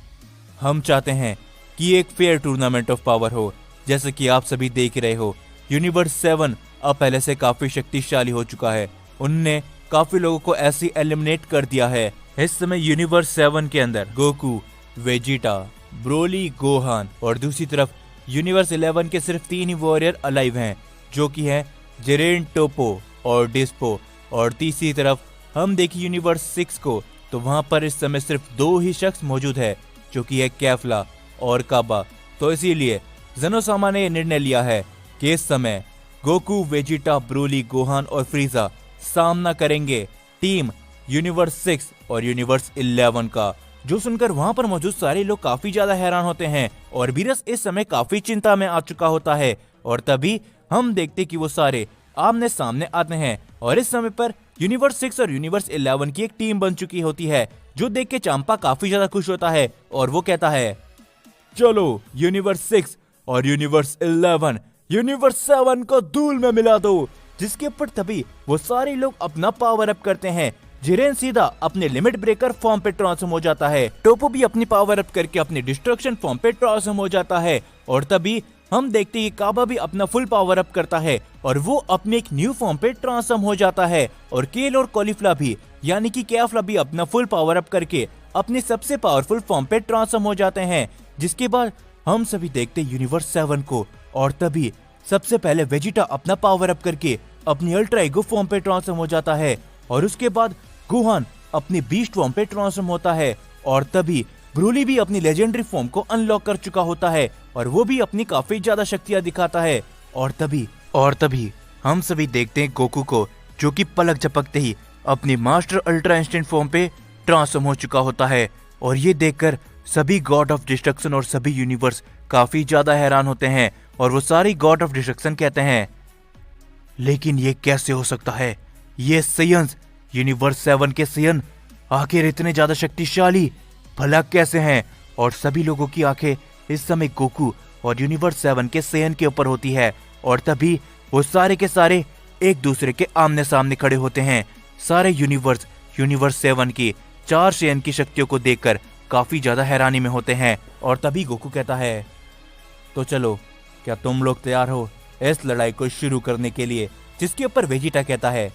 हम चाहते हैं कि एक फेयर टूर्नामेंट ऑफ पावर हो। जैसे कि आप सभी देख रहे हो, यूनिवर्स 7 अब पहले से काफी शक्तिशाली हो चुका है। उनने काफी लोगों को ऐसे एलिमिनेट कर दिया है। इस समय यूनिवर्स 7 के अंदर गोकू, वेजिटा, ब्रोली, गोहान और दूसरी तरफ यूनिवर्स 11 के सिर्फ 3 ही वॉरियर अलाइव हैं, जो कि हैं जिरेन, टोपो और डिस्पो। और तीसरी तरफ हम देखें यूनिवर्स 6 को, तो वहां पर इस समय सिर्फ 2 ही शख्स मौजूद है, जो कि है कैफला और काबा। तो इसीलिए ज़ेनोसामा ने निर्णय लिया है कि इस समय गोकू, वेजिटा, ब्रोली, गोहान और फ्रीजा सामना करेंगे टीम यूनिवर्स 6 और यूनिवर्स 11 का। जो सुनकर वहां पर मौजूद सारे लोग काफी ज्यादा हैरान होते हैं और वीरस इस समय काफी चिंता में आ चुका होता है। और तभी हम देखते कि वो सारे आमने सामने आते हैं और इस समय पर यूनिवर्स 6 और यूनिवर्स 11 की एक टीम बन चुकी होती है, जो देख के चांपा काफी ज्यादा खुश होता है और वो कहता है, चलो यूनिवर्स 6 और यूनिवर्स 11 यूनिवर्स 7 को धूल में मिला दो। जिसके ऊपर तभी वो सारे लोग अपना पावर अप करते हैं। जिरेन सीधा अपने लिमिट ब्रेकर फॉर्म पे ट्रांसफॉर्म हो जाता है। टोपो भी अपनी पावर अप करके अपने डिस्ट्रक्शन फॉर्म पे ट्रांसफॉर्म हो जाता है। और तभी हम देखते हैं कि काबा भी अपना फुल पावर अप करता है और वो अपने एक न्यू फॉर्म पे ट्रांसफॉर्म हो जाता है। और केल और कॉलीफ्लावर भी यानी कि कैफला भी अपना फुल पावर अप करके अपने सबसे पावरफुल फॉर्म पे ट्रांसफॉर्म हो जाते हैं। जिसके बाद हम सभी देखते हैं यूनिवर्स 7 को और तभी सबसे पहले वेजिटा अपना पावर अप करके अपनी अल्ट्रा ईगो फॉर्म पे ट्रांसफॉर्म हो जाता है और उसके बाद गोहान अपनी बीस्ट फॉर्म पे ट्रांसफॉर्म होता है और तभी ब्रोली भी अपनी लेजेंडरी फॉर्म को अनलॉक कर चुका होता है और वो भी अपनी काफी ज्यादा शक्तियां दिखाता है। और तभी हम सभी देखते हैं गोकू को, जो कि पलक झपकते ही अपनी मास्टर अल्ट्रा इंस्टेंट फॉर्म पे ट्रांसफॉर्म हो चुका होता है। और ये देखकर सभी गॉड ऑफ डिस्ट्रक्शन और सभी यूनिवर्स काफी ज्यादा हैरान होते हैं और वो सारी गॉड ऑफ डिस्ट्रक्शन कहते हैं, लेकिन ये कैसे हो सकता है? ये साइयंस यूनिवर्स 7 के सायन आखिर इतने ज्यादा शक्तिशाली भला कैसे हैं? और सभी लोगों की आंखें इस समय गोकू और यूनिवर्स 7 के सायन के ऊपर होती है और तभी वो सारे के सारे एक दूसरे के आमने सामने खड़े होते हैं। सारे यूनिवर्स 7 की 4 सायन की शक्तियों को देखकर काफी ज्यादा हैरानी में होते हैं। और तभी गोकू कहता है, तो चलो, क्या तुम लोग तैयार हो इस लड़ाई को शुरू करने के लिए? जिसके ऊपर वेजिटा कहता है,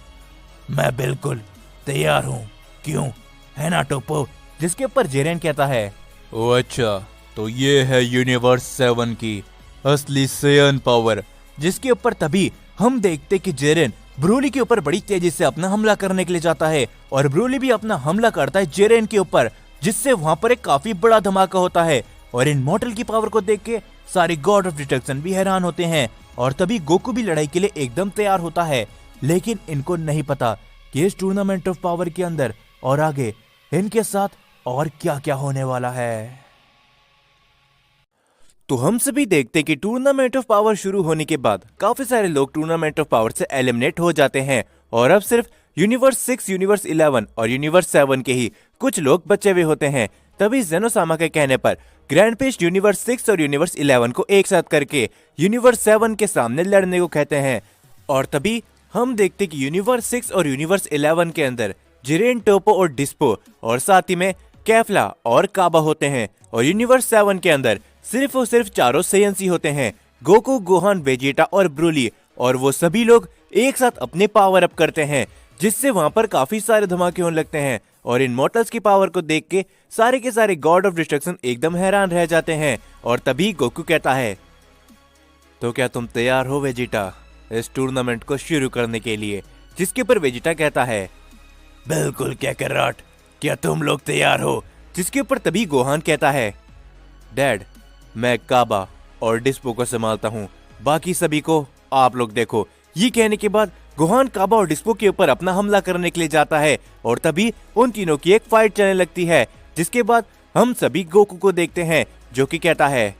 मैं बिल्कुल तैयार हूँ, क्यों, है ना टोपो? जिसके ऊपर जिरेन कहता है, ओ अच्छा, तो ये है यूनिवर्स 7 की असली सेयन पावर। जिसके ऊपर तभी हम देखते कि जिरेन ब्रोली के ऊपर बड़ी तेजी से अपना हमला करने के लिए जाता है और ब्रोली भी अपना हमला करता है जिरेन के ऊपर, जिससे वहां पर एक काफी बड़ा धमाका होता है। और इन मॉर्टल की पावर को देख के सारे गॉड ऑफ डिस्ट्रक्शन भी हैरान होते हैं। और तभी गोकू भी लड़ाई के लिए एकदम तैयार होता है, लेकिन इनको नहीं पता कि इस टूर्नामेंट ऑफ पावर के अंदर और आगे इनके साथ और क्या क्या होने वाला है। तो हम सभी देखते कि टूर्नामेंट ऑफ पावर शुरू होने के बाद काफी सारे लोग टूर्नामेंट ऑफ पावर से एलिमिनेट हो जाते हैं और अब सिर्फ यूनिवर्स 6, यूनिवर्स 11 और यूनिवर्स 7 के ही कुछ लोग बचे हुए होते हैं। तभी जेनोसामा के कहने पर ग्रैंड पेस्ट यूनिवर्स 6 और यूनिवर्स 11 को एक साथ करके यूनिवर्स 7 के सामने लड़ने को कहते हैं। और तभी हम देखते कि यूनिवर्स 6 और यूनिवर्स 11 के अंदर जिरेन, टोपो और डिस्पो और साथ ही में कैफला और काबा होते हैं। और यूनिवर्स 7 के अंदर सिर्फ और सिर्फ चारों सेयन्स ही होते हैं, गोकू, गोहान, वेजिटा और ब्रोली। और वो सभी लोग एक साथ अपने पावर अप करते हैं, जिससे वहां पर काफी सारे धमाके होने लगते हैं। और इन मॉर्टल्स की पावर को देख के सारे के सारे गॉड ऑफ डिस्ट्रक्शन एकदम हैरान रह जाते हैं। और तभी गोकू कहता है, तो क्या तुम तैयार हो वेजिटा इस टूर्नामेंट को शुरू करने के लिए? जिसके पर वेजिटा कहता है, बिल्कुल कैकराट, क्या तुम लोग तैयार हो? जिसके ऊपर तभी गोहान कहता है, डैड, मैं काबा और डिस्पो को संभालता हूँ, बाकी सभी को आप लोग देखो। ये कहने के बाद गोहान काबा और डिस्पो के ऊपर अपना हमला करने के लिए जाता है और तभी उन तीनों की एक फाइट चलने लगती है। जिसके बाद हम सभी गोकू को देखते हैं जो कि कहता है,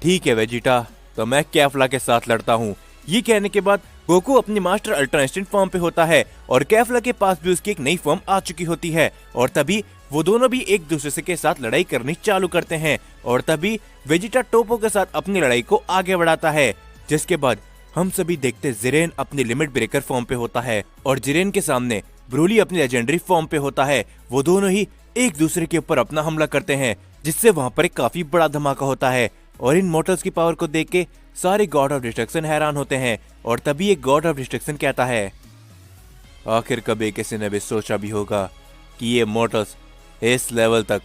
ठीक है वेजिटा, तो मैं कैफला के साथ लड़ता हूँ। ये कहने के बाद गोकू अपनी मास्टर अल्ट्रा इंस्टेंट फॉर्म पे होता है और कैफला के पास भी उसकी एक नई फॉर्म आ चुकी होती है। और तभी वो दोनों भी एक दूसरे से के साथ लड़ाई करनी चालू करते हैं। और तभी वेजिटा टोपो के साथ अपनी लड़ाई को आगे बढ़ाता है। जिसके बाद हम सभी देखते जिरेन अपनी लिमिट ब्रेकर फॉर्म पे होता है और जिरेन के सामने ब्रोली अपनी लेजेंडरी फॉर्म पे होता है। वो दोनों ही एक दूसरे के ऊपर अपना हमला करते हैं, जिससे वहां पर एक काफी बड़ा धमाका होता है। और इन मॉर्टल्स की पावर को देख के सारे गॉड ऑफ डिस्ट्रक्शन हैरान होते हैं। और तभी एक गॉड ऑफ डिस्ट्रक्शन कहता है, आखिर कभी किसी ने भी सोचा भी होगा कि ये मॉर्टल्स इस लेवल तक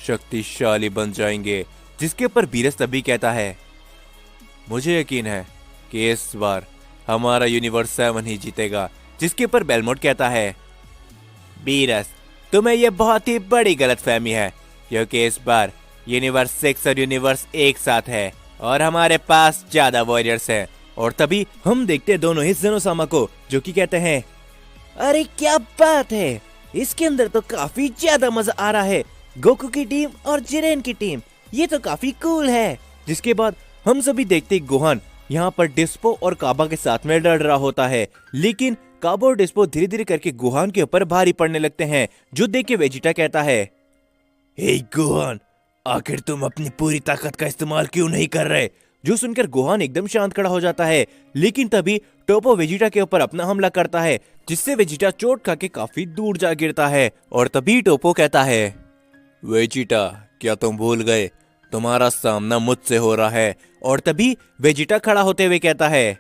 शक्तिशाली बन जाएंगे? जिसके ऊपर बीरस तभी कहता है, मुझे यकीन है कि इस बार हमारा यूनिवर्स 7 ही जीतेगा। जिसके ऊपर बेलमोट कहता है, बीरस, तुम्हें यह बहुत ही बड़ी गलतफहमी है, क्योंकि इस बार यूनिवर्स 6 और यूनिवर्स एक साथ है और हमारे पास ज्यादा वॉरियर्स हैं। और तभी हम देखते हैं दोनों ही जेनोसामा को, जो कि कहते हैं, अरे क्या बात है, इसके अंदर तो काफी ज्यादा मजा आ रहा है। गोकू की टीम और जिरेन की टीम, ये तो काफी कूल है। जिसके बाद हम सभी देखते गोहान यहाँ पर डिस्पो और काबा के साथ में लड़ रहा होता है, लेकिन काबा और डिस्पो धीरे धीरे करके गोहान के ऊपर भारी पड़ने लगते हैं। जो देख के वेजिटा कहता है, हे गोहान, आखिर तुम अपनी पूरी ताकत का इस्तेमाल क्यों नहीं कर रहे? जो सुनकर गोहान एकदम शांत खड़ा हो जाता है, लेकिन तभी टोपो वेजिटा के ऊपर अपना हमला करता है, जिससे वेजिटा चोट खा के काफी दूर जा गिरता है। और तभी टोपो कहता है, वेजिटा, क्या तुम भूल गए तुम्हारा सामना मुझसे हो रहा है? और तभी वेजिटा खड़ा होते हुए कहता है,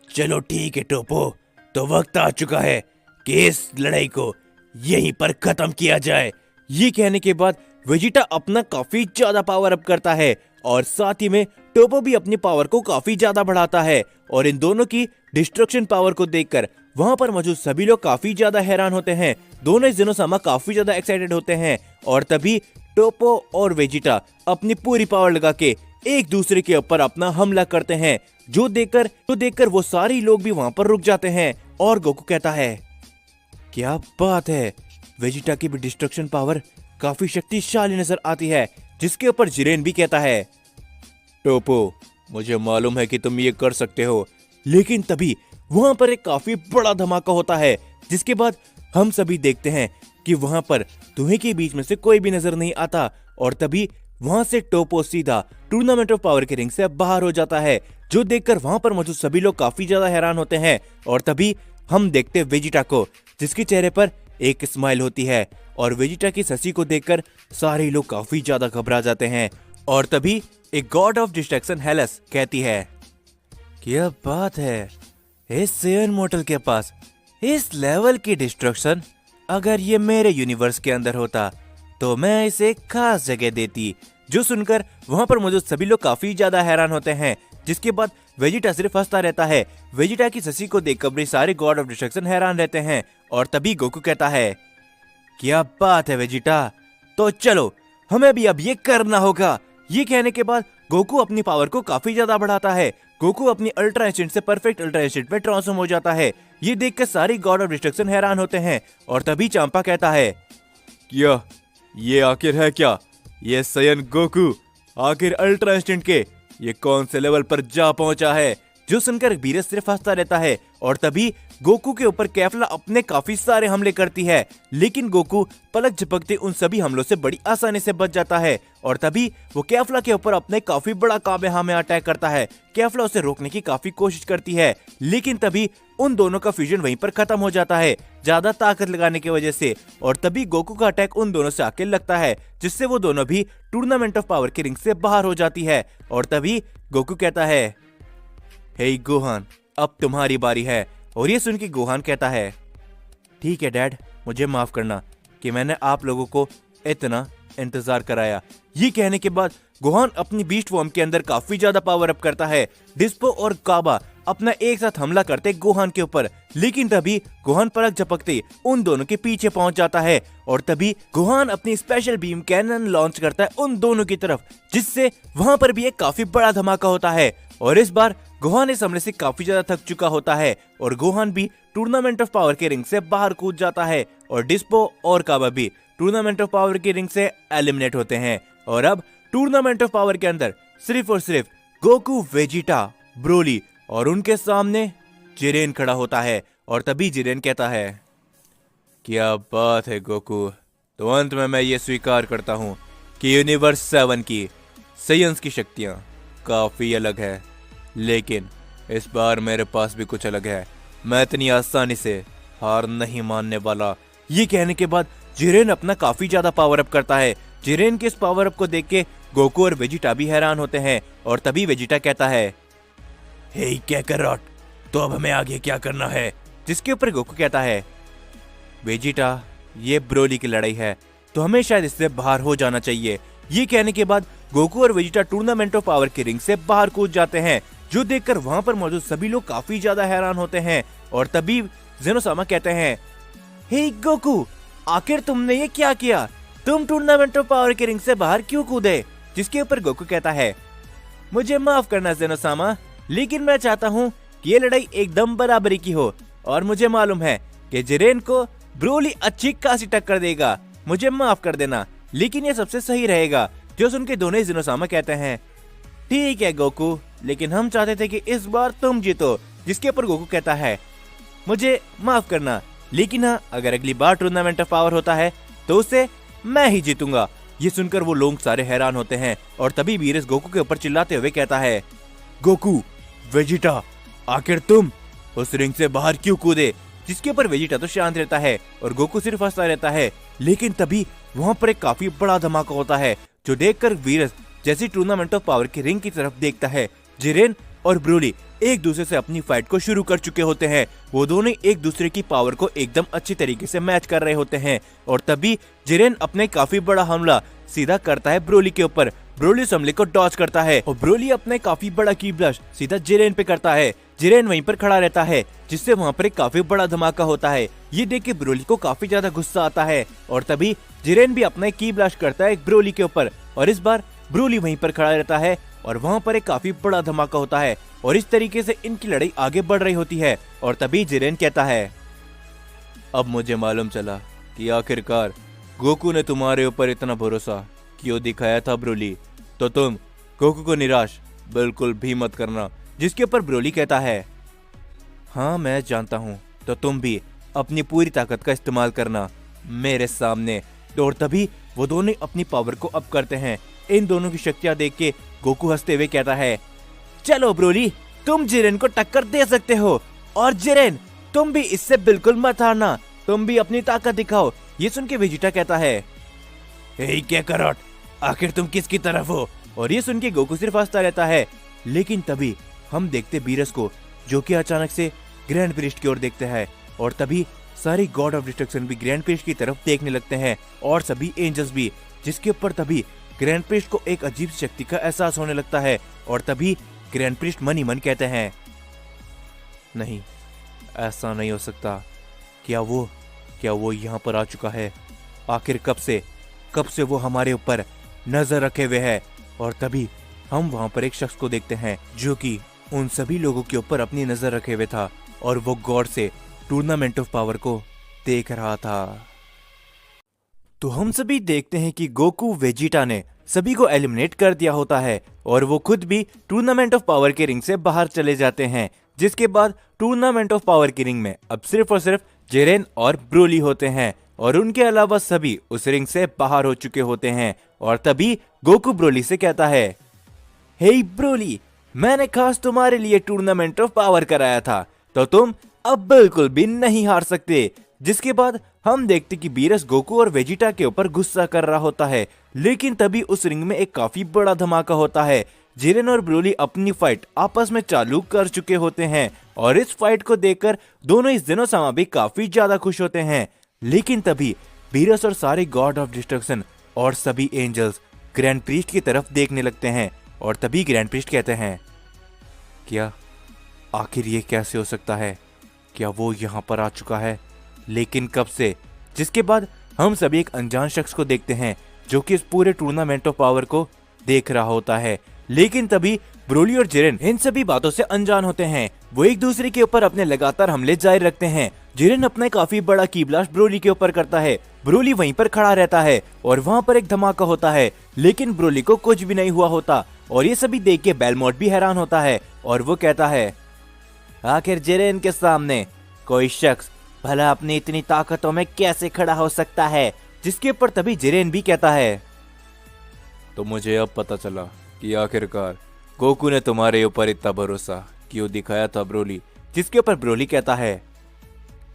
चलो ठीक है टोपो, तो वक्त आ चुका है कि इस लड़ाई को यहीं पर खत्म किया जाए। ये कहने के बाद वेजिटा अपना काफी ज्यादा पावर अप करता है और साथ ही में टोपो भी अपनी पावर को काफी ज्यादा बढ़ाता है। और इन दोनों की डिस्ट्रक्शन पावर को देखकर वहां पर मौजूद सभी लोग काफी ज्यादा हैरान होते हैं। दोनों जेनोसामा काफी ज्यादा एक्साइटेड होते हैं। और तभी टोपो और वेजिटा अपनी पूरी पावर लगा के एक दूसरे के ऊपर अपना हमला करते हैं, जो देखकर वो सारे लोग भी वहां पर रुक जाते हैं। और गोकू कहता है, क्या बात है, वेजिटा की भी डिस्ट्रक्शन पावर काफी शक्तिशाली नजर आती है। जिसके ऊपर जिरेन भी कहता है, टोपो, मुझे मालूम है कि तुम ये कर सकते हो। लेकिन तभी वहां पर एक काफी बड़ा धमाका होता है, जिसके बाद हम सभी देखते हैं कि वहां पर तुम्हें के बीच में से कोई भी नजर नहीं आता। और तभी वहां से टोपो सीधा टूर्नामेंट ऑफ पावर के रिंग से बाहर हो जाता है, जो देखकर वहां पर मौजूद सभी लोग काफी ज्यादा हैरान होते हैं। और तभी हम देखते वेजिटा को, जिसके चेहरे पर एक स्माइल होती है और वेजिटा की ससी को देखकर सारे लोग काफी ज्यादा घबरा जाते हैं। और तभी एक गॉड ऑफ डिस्ट्रैक्शन हेलस कहती है, क्या बात है इस सेयन मोर्टल के पास इस लेवल की डिस्ट्रक्शन। अगर ये मेरे यूनिवर्स के अंदर होता तो मैं इसे एक खास जगह देती। जो सुनकर वहां पर मौजूद सभी लोग काफी ज्यादा हैरान होते हैं, जिसके बाद वेजिटा सिर्फ हंसता रहता है। वेजिटा की ससी को देखकर भी सारे गॉड ऑफ डिस्ट्रक्शन हैरान रहते हैं। और तभी गोकू कहता है, क्या बात है वेजिटा, तो चलो हमें भी अब ये करना होगा। ये कहने के बाद गोकू अपनी पावर को काफी ज्यादा बढ़ाता है। गोकू अपनी अल्ट्रा इंस्टेंट से परफेक्ट अल्ट्रा इंस्टेंट में ट्रांसफॉर्म हो जाता है। ये देखकर सारी गॉड ऑफ डिस्ट्रक्शन हैरान होते हैं। और तभी चांपा कहता है, क्या ये आखिर है क्या, ये सयन गोकू आखिर अल्ट्रा इंस्टेंट के ये कौन से लेवल पर जा पहुंचा है। जो सुनकर वीरस सिर्फ हंसता रहता है। और तभी गोकू के ऊपर कैफला अपने काफी सारे हमले करती है, लेकिन गोकू पलक झपकते उन सभी हमलों से बड़ी आसानी से बच जाता है। और तभी वो कैफला के ऊपर अपने काफी बड़ा कामेहामे अटैक करता है। कैफला उसे रोकने की काफी कोशिश करती है, लेकिन तभी उन दोनों का फ्यूजन वहीं पर खत्म हो जाता है ज्यादा ताकत लगाने की वजह से। और तभी गोकू का अटैक उन दोनों से आके लगता है, जिससे वो दोनों भी टूर्नामेंट ऑफ पावर के रिंग से बाहर हो जाती है। और तभी गोकू कहता है, हे गोहान अब तुम्हारी बारी है। और ये सुन के गोहान कहता है, ठीक है डैड, मुझे माफ करना कि मैंने आप लोगों को इतना इंतजार कराया। ये कहने के बाद गोहान अपनी बीस्ट फॉर्म के अंदर काफी ज्यादा पावर अप करता है। डिस्पो और काबा अपना एक साथ हमला करते गोहान के ऊपर, लेकिन तभी गोहान पलक झपकते उन दोनों के पीछे पहुंच जाता है। और तभी गोहान अपनी स्पेशल बीम कैनन लॉन्च करता है उन दोनों की तरफ, जिससे वहां पर भी एक काफी बड़ा धमाका होता है। और इस बार गोहान इस हमले से काफी ज्यादा थक चुका होता है और गोहान भी टूर्नामेंट ऑफ पावर के रिंग से बाहर कूद जाता है। और डिस्पो और काबा भी टूर्नामेंट ऑफ पावर के रिंग से एलिमिनेट होते हैं। और अब टूर्नामेंट ऑफ पावर के अंदर सिर्फ और सिर्फ गोकू, वेजिटा, ब्रोली और उनके सामने जिरेन खड़ा होता है। और तभी जिरेन कहता है, क्या बात है गोकू, तो अंत में मैं ये स्वीकार करता हूँ कि यूनिवर्स 7 की साइंस की शक्तियाँ काफी अलग है, लेकिन इस बार मेरे पास भी कुछ अलग है। मैं इतनी आसानी से हार नहीं मानने वाला। ये कहने के बाद जिरेन अपना काफी ज्यादा पावर अप करता है। जिरेन के इस पावर अप को देख के गोकू और वेजिटा भी हैरान होते हैं। और तभी वेजिटा कहता है, हे कैकरॉट, तो अब हमें आगे क्या करना है। जिसके ऊपर गोकू कहता है, वेजिटा ये ब्रोली की लड़ाई है तो हमें शायद इससे बाहर हो जाना चाहिए। ये कहने के बाद गोकू और वेजिटा टूर्नामेंट ऑफ पावर के रिंग से बाहर कूद जाते हैं, जो देखकर वहां पर मौजूद सभी लोग काफी ज्यादा हैरान होते हैं। और तभी जेनोसामा कहते हैं, हे गोकू, आखिर तुमने ये क्या किया, तुम टूर्नामेंट ऑफ पावर के रिंग से बाहर क्यों कूदे। जिसके ऊपर गोकू कहता है, मुझे माफ करना जेनोसामा, लेकिन मैं चाहता हूँ कि ये लड़ाई एकदम बराबरी की हो। और मुझे मालूम है कि जिरेन को ब्रोली अच्छी खासी टक्कर देगा, मुझे माफ कर देना, लेकिन ये सबसे सही रहेगा। जो सुन के दोनों जेनोसामा कहते हैं, ठीक है गोकू, लेकिन हम चाहते थे कि इस बार तुम जीतो। जिसके ऊपर गोकू कहता है, मुझे माफ करना, लेकिन हाँ, अगर अगली बार टूर्नामेंट ऑफ पावर होता है तो उसे मैं ही जीतूंगा। ये सुनकर वो लोग सारे हैरान होते हैं। और तभी वीरस गोकू के ऊपर चिल्लाते हुए कहता है, गोकू, वेजिटा, आखिर तुम उस रिंग से बाहर क्यों कूदे। जिसके ऊपर वेजिटा तो शांत रहता है और गोकू सिर्फ हंसता रहता है। लेकिन तभी वहां पर एक काफी बड़ा धमाका होता है, जो देखकर वीरस जैसे टूर्नामेंट ऑफ पावर की रिंग की तरफ देखता है, जिरेन और ब्रोली एक दूसरे से अपनी फाइट को शुरू कर चुके होते हैं। वो दोनों एक दूसरे की पावर को एकदम अच्छी तरीके से मैच कर रहे होते हैं। और तभी जिरेन अपने काफी बड़ा हमला सीधा करता है ब्रोली के ऊपर। ब्रोली उस हमले को डॉज करता है और ब्रोली अपने काफी बड़ा की ब्लास्ट सीधा जिरेन पे करता है। जिरेन वहीं पर खड़ा रहता है, जिससे वहाँ पर एक काफी बड़ा धमाका होता है। ये देख के ब्रोली को काफी ज्यादा गुस्सा आता है। और तभी जिरेन भी अपना की ब्लास्ट करता है ब्रोली के ऊपर, और इस बार ब्रोली वहीं पर खड़ा रहता है और वहाँ पर एक काफी बड़ा धमाका होता है। और इस तरीके से इनकी लड़ाई आगे बढ़ रही होती है। और तभी जिरेन कहता है, अब मुझे मालूम चला कि आखिरकार गोकू ने तुम्हारे ऊपर इतना भरोसा क्यों दिखाया था ब्रोली। तो तुम गोकू को निराश बिल्कुल भी मत करना। जिसके ऊपर ब्रोली कहता है, हाँ मैं जानता हूँ, तो तुम भी अपनी पूरी ताकत का इस्तेमाल करना मेरे सामने। और तभी वो दोनों अपनी पावर को अप करते हैं। इन दोनों की शक्तियां देख के गोकू हंसते हुए कहता है, चलो ब्रोली, तुम जिरेन को टक्कर दे सकते हो। और जिरेन, तुम भी इससे बिल्कुल मत हारना, तुम भी अपनी ताकत दिखाओ, ये सुन के वेजिटा कहता है, हे काकारोट, आखिर तुम किसकी तरफ हो? और ये सुन के गोकू सिर्फ हंसता रहता है। लेकिन तभी हम देखते बीरस को, जो कि अचानक से ग्रैंड प्रीस्ट की ओर देखते हैं, और तभी सारी गॉड ऑफ डिस्ट्रक्शन भी ग्रैंड प्रीस्ट की तरफ देखने लगते हैं, और सभी एंजल्स भी, जिसके ऊपर तभी ग्रैंड प्रीस्ट को एक अजीब शक्ति का एहसास होने लगता है। और तभी ग्रैंड प्रीस्ट मन ही मन कहते हैं, नहीं, ऐसा नहीं हो सकता। क्या वो यहाँ पर आ चुका है? आखिर कब से वो हमारे ऊपर नजर रखे हुए है? और तभी हम वहां पर एक शख्स को देखते हैं, जो कि उन सभी लोगों के ऊपर अपनी नजर रखे हुए था, और वो गौर से टूर्नामेंट ऑफ पावर को देख रहा था। तो हम सभी देखते हैं कि गोकू वेजिटा ने सभी को एलिमिनेट कर दिया होता है, और वो खुद भी टूर्नामेंट ऑफ पावर के रिंग से बाहर चले जाते हैं। जिसके बाद टूर्नामेंट ऑफ पावर की रिंग में अब सिर्फ और सिर्फ जिरेन और ब्रोली होते हैं, और उनके अलावा सभी उस रिंग से बाहर हो चुके होते हैं। और तभी गोकू ब्रोली से कहता है, हे ब्रोली, मैंने खास तुम्हारे लिए टूर्नामेंट ऑफ पावर कराया था, तो तुम अब बिल्कुल भी नहीं हार सकते। जिसके बाद हम देखते कि बीरस गोकू और वेजिटा के ऊपर गुस्सा कर रहा होता है। लेकिन तभी उस रिंग में एक काफी बड़ा धमाका होता है। जिरेन और ब्रोली अपनी फाइट आपस में चालू कर चुके होते हैं, और इस फाइट को देखकर दोनों इस दिनों समा भी काफी ज्यादा खुश होते हैं। लेकिन तभी बीरस और सारे गॉड ऑफ डिस्ट्रक्शन और सभी एंजल्स ग्रैंड प्रीस्ट की तरफ देखने लगते हैं, और तभी ग्रैंड प्रीस्ट कहते हैं, क्या आखिर ये कैसे हो सकता है? क्या वो यहाँ पर आ चुका है? लेकिन कब से? जिसके बाद हम सभी एक अनजान शख्स को देखते हैं, जो कि इस पूरे टूर्नामेंट ऑफ पावर को देख रहा होता है। लेकिन तभी ब्रोली और जिरेन इन सभी बातों से अनजान होते हैं। वो एक दूसरे के ऊपर अपने लगातार हमले जारी रखते हैं। जिरेन अपना काफी बड़ा की ब्लास्ट ब्रोली के ऊपर करता है। ब्रोली वहीं पर खड़ा रहता है, और वहाँ पर एक धमाका होता है। लेकिन ब्रोली को कुछ भी नहीं हुआ होता, और ये सभी देख के बेलमोट भी हैरान होता है, और वो कहता है, आखिर जिरेन के सामने कोई शख्स भला अपनी इतनी ताकतों में कैसे खड़ा हो सकता है? जिसके ऊपर तभी जिरेन भी कहता है, तो मुझे अब पता चला कि आखिरकार गोकू ने तुम्हारे ऊपर इतना भरोसा क्यों दिखाया था ब्रोली। जिसके ऊपर ब्रोली कहता है,